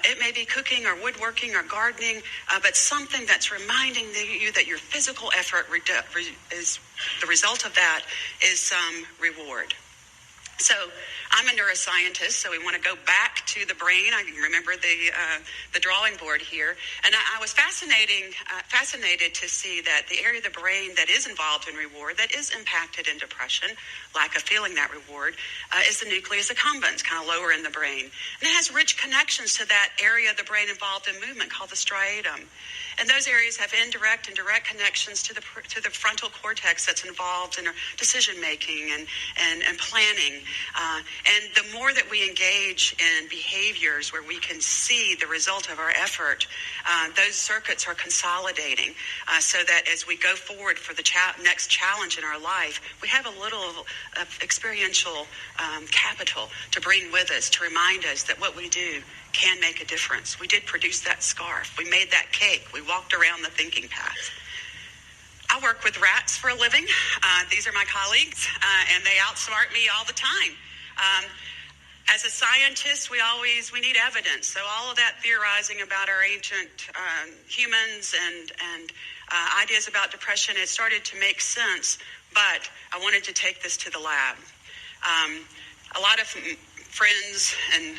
It may be cooking or woodworking or gardening, but something that's reminding you that your physical effort is the result of that is some reward. So I'm a neuroscientist, so we want to go back to the brain. I can remember the drawing board here. And I was fascinated to see that the area of the brain that is involved in reward, that is impacted in depression, lack of feeling that reward, is the nucleus accumbens, kind of lower in the brain. And it has rich connections to that area of the brain involved in movement called the striatum. And those areas have indirect and direct connections to the frontal cortex that's involved in decision-making and planning. And the more that we engage in behaviors where we can see the result of our effort, those circuits are consolidating so that as we go forward for the next challenge in our life, we have a little of experiential capital to bring with us, to remind us that what we do can make a difference. We did produce that scarf. We made that cake. We walked around the thinking path. I work with rats for a living. These are my colleagues, and they outsmart me all the time. As a scientist, we need evidence. So all of that theorizing about our ancient humans and ideas about depression, it started to make sense, but I wanted to take this to the lab. A lot of friends and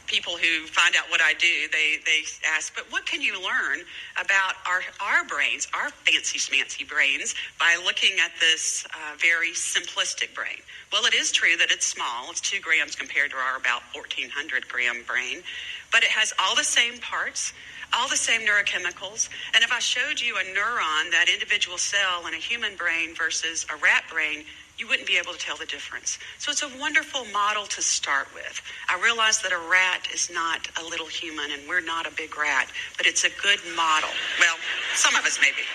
people who find out what I do, they ask, but what can you learn about our brains, our fancy schmancy brains, by looking at this very simplistic brain? Well, it is true that it's small. It's 2 grams compared to our about 1,400 gram brain, but it has all the same parts, all the same neurochemicals. And if I showed you a neuron, that individual cell in a human brain versus a rat brain, you wouldn't be able to tell the difference. So it's a wonderful model to start with. I realize that a rat is not a little human, and we're not a big rat, but it's a good model. Well, some of us maybe.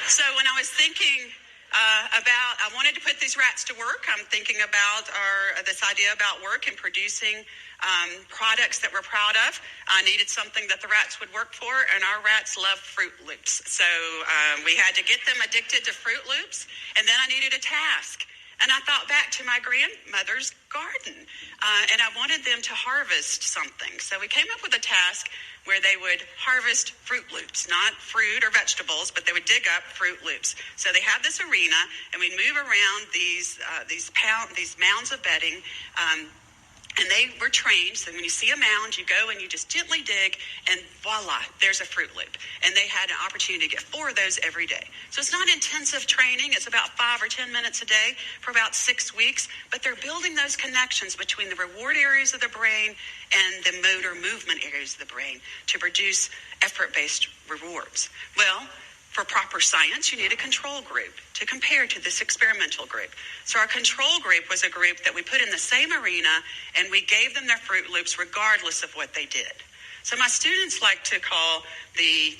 So when I was thinking I wanted to put these rats to work, I'm thinking about this idea about work and producing products that we're proud of. I needed something that the rats would work for, and our rats love Fruit Loops. So we had to get them addicted to Fruit Loops, and then I needed a task. And I thought back to my grandmother's garden, and I wanted them to harvest something. So we came up with a task where they would harvest Fruit Loops, not fruit or vegetables, but they would dig up Fruit Loops. So they have this arena, and we move around these mounds of bedding, and they were trained. So when you see a mound, you go and you just gently dig, and voila, there's a Fruit Loop. And they had an opportunity to get 4 of those every day. So it's not intensive training. It's about 5 or 10 minutes a day for about 6 weeks. But they're building those connections between the reward areas of the brain and the motor movement areas of the brain to produce effort-based rewards. Well, for proper science, you need a control group to compare to this experimental group. So our control group was a group that we put in the same arena, and we gave them their Fruit Loops regardless of what they did. So my students like to call the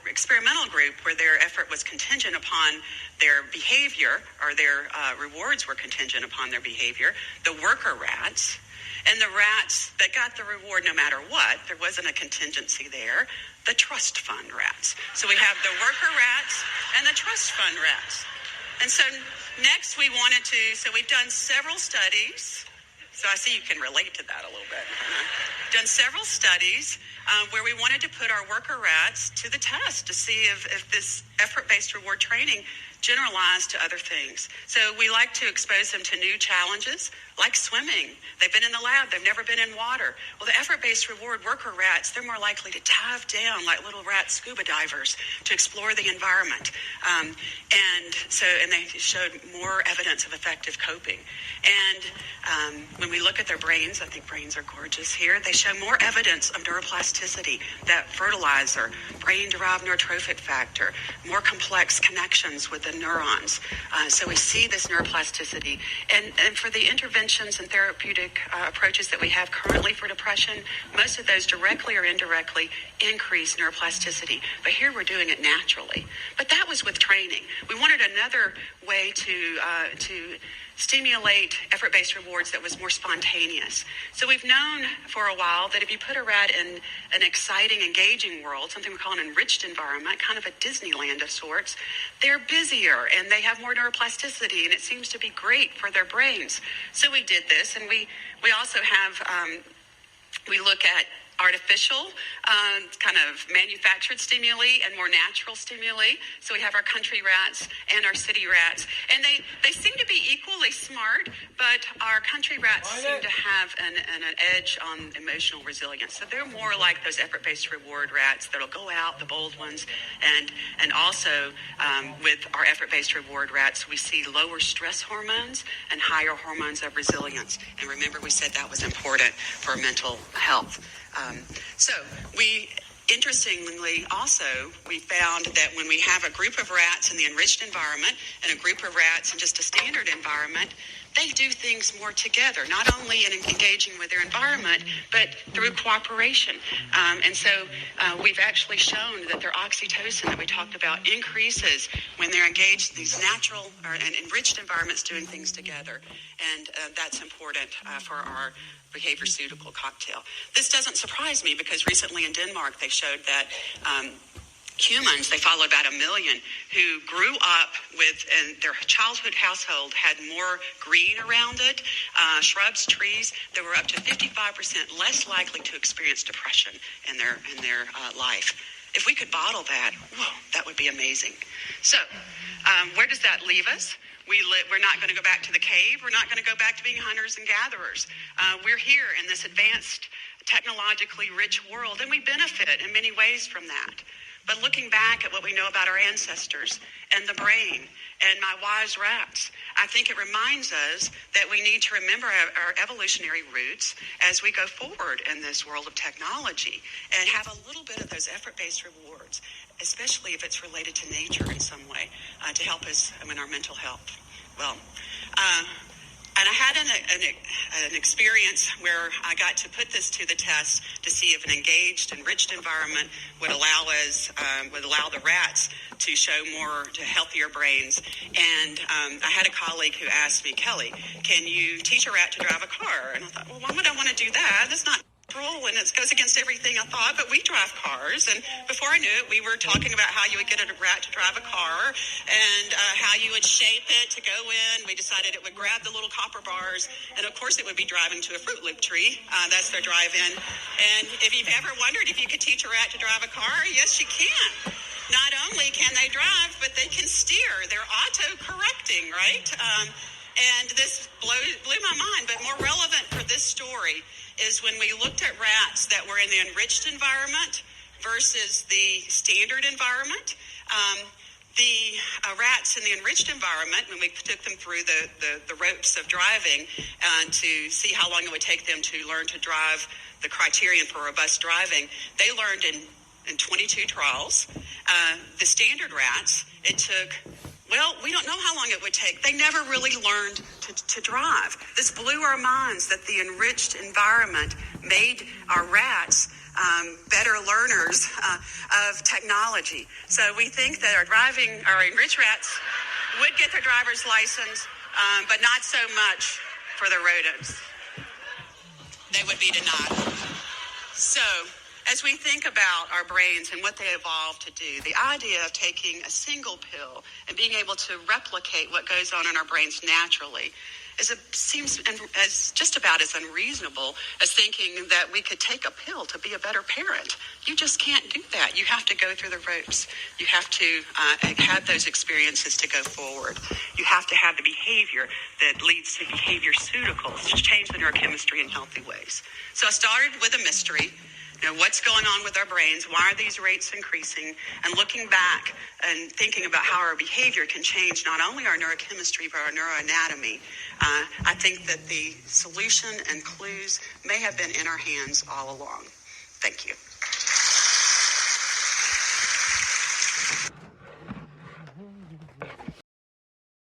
experimental group, where their effort was contingent upon their behavior, or their rewards were contingent upon their behavior, the worker rats. And the rats that got the reward no matter what, there wasn't a contingency there, the trust fund rats. So we have the worker rats and the trust fund rats. And so next we wanted to, so we've done several studies. So I see you can relate to that a little bit. Done several studies where we wanted to put our worker rats to the test to see if this effort-based reward training generalized to other things. So we like to expose them to new challenges, like swimming. They've been in the lab. They've never been in water. Well, the effort-based reward worker rats, they're more likely to dive down like little rat scuba divers to explore the environment. And they showed more evidence of effective coping. And when we look at their brains, I think brains are gorgeous here, they show more evidence of neuroplasticity, that fertilizer, brain-derived neurotrophic factor, more complex connections with the neurons. So we see this neuroplasticity. And for the interventions and therapeutic approaches that we have currently for depression, most of those directly or indirectly increase neuroplasticity. But here we're doing it naturally. But that was with training. We wanted another way to stimulate effort-based rewards that was more spontaneous. So we've known for a while that if you put a rat in an exciting, engaging world, something we call an enriched environment, kind of a Disneyland of sorts, they're busier and they have more neuroplasticity, and it seems to be great for their brains. So we did this, and we also have, we look at artificial, kind of manufactured stimuli and more natural stimuli. So we have our country rats and our city rats. And they seem to be equally smart, but our country rats seem to have an edge on emotional resilience. So they're more like those effort-based reward rats that'll go out, the bold ones. And also with our effort-based reward rats, we see lower stress hormones and higher hormones of resilience. And remember, we said that was important for mental health. So we, interestingly, also, we found that when we have a group of rats in the enriched environment and a group of rats in just a standard environment, they do things more together, not only in engaging with their environment, but through cooperation. And so we've actually shown that their oxytocin that we talked about increases when they're engaged in these natural and enriched environments doing things together. And that's important for our behavior-ceutical cocktail. This doesn't surprise me because recently in Denmark they showed that humans, they followed about 1 million who grew up with, and their childhood household had more green around it, shrubs, trees, that were up to 55% less likely to experience depression in their life. If we could bottle that, whoa, that would be amazing. So, where does that leave us? We're not going to go back to the cave. We're not going to go back to being hunters and gatherers. We're here in this advanced, technologically rich world, and we benefit in many ways from that. But looking back at what we know about our ancestors and the brain and my wise rats, I think it reminds us that we need to remember our evolutionary roots as we go forward in this world of technology and have a little bit of those effort-based rewards, especially if it's related to nature in some way, to help us in our mental health. Well, and I had an experience where I got to put this to the test to see if an engaged, enriched environment would allow the rats to show to healthier brains. And I had a colleague who asked me, Kelly, can you teach a rat to drive a car? And I thought, well, why would I want to do that? That's not and it goes against everything I thought, but we drive cars, and before I knew it, we were talking about how you would get a rat to drive a car and how you would shape it to go in. We decided it would grab the little copper bars, and of course it would be driving to a Fruit Loop tree. That's their drive-in. And if you've ever wondered if you could teach a rat to drive a car, yes, you can. Not only can they drive, but they can steer. They're auto-correcting, right? And this blew my mind, but more relevant for this story is when we looked at rats that were in the enriched environment versus the standard environment. The rats in the enriched environment, when we took them through the ropes of driving to see how long it would take them to learn to drive, the criterion for robust driving, they learned in 22 trials. The standard rats, it took Well, we don't know how long it would take. They never really learned to drive. This blew our minds that the enriched environment made our rats better learners of technology. So we think that our enriched rats would get their driver's license, but not so much for the rodents. They would be denied. So, as we think about our brains and what they evolved to do, the idea of taking a single pill and being able to replicate what goes on in our brains naturally seems as just about as unreasonable as thinking that we could take a pill to be a better parent. You just can't do that. You have to go through the ropes. You have to have those experiences to go forward. You have to have the behavior that leads to behaviorseuticals to change the neurochemistry in healthy ways. So I started with a mystery. What's going on with our brains? Why are these rates increasing? And looking back and thinking about how our behavior can change not only our neurochemistry, but our neuroanatomy. I think that the solution and clues may have been in our hands all along. Thank you.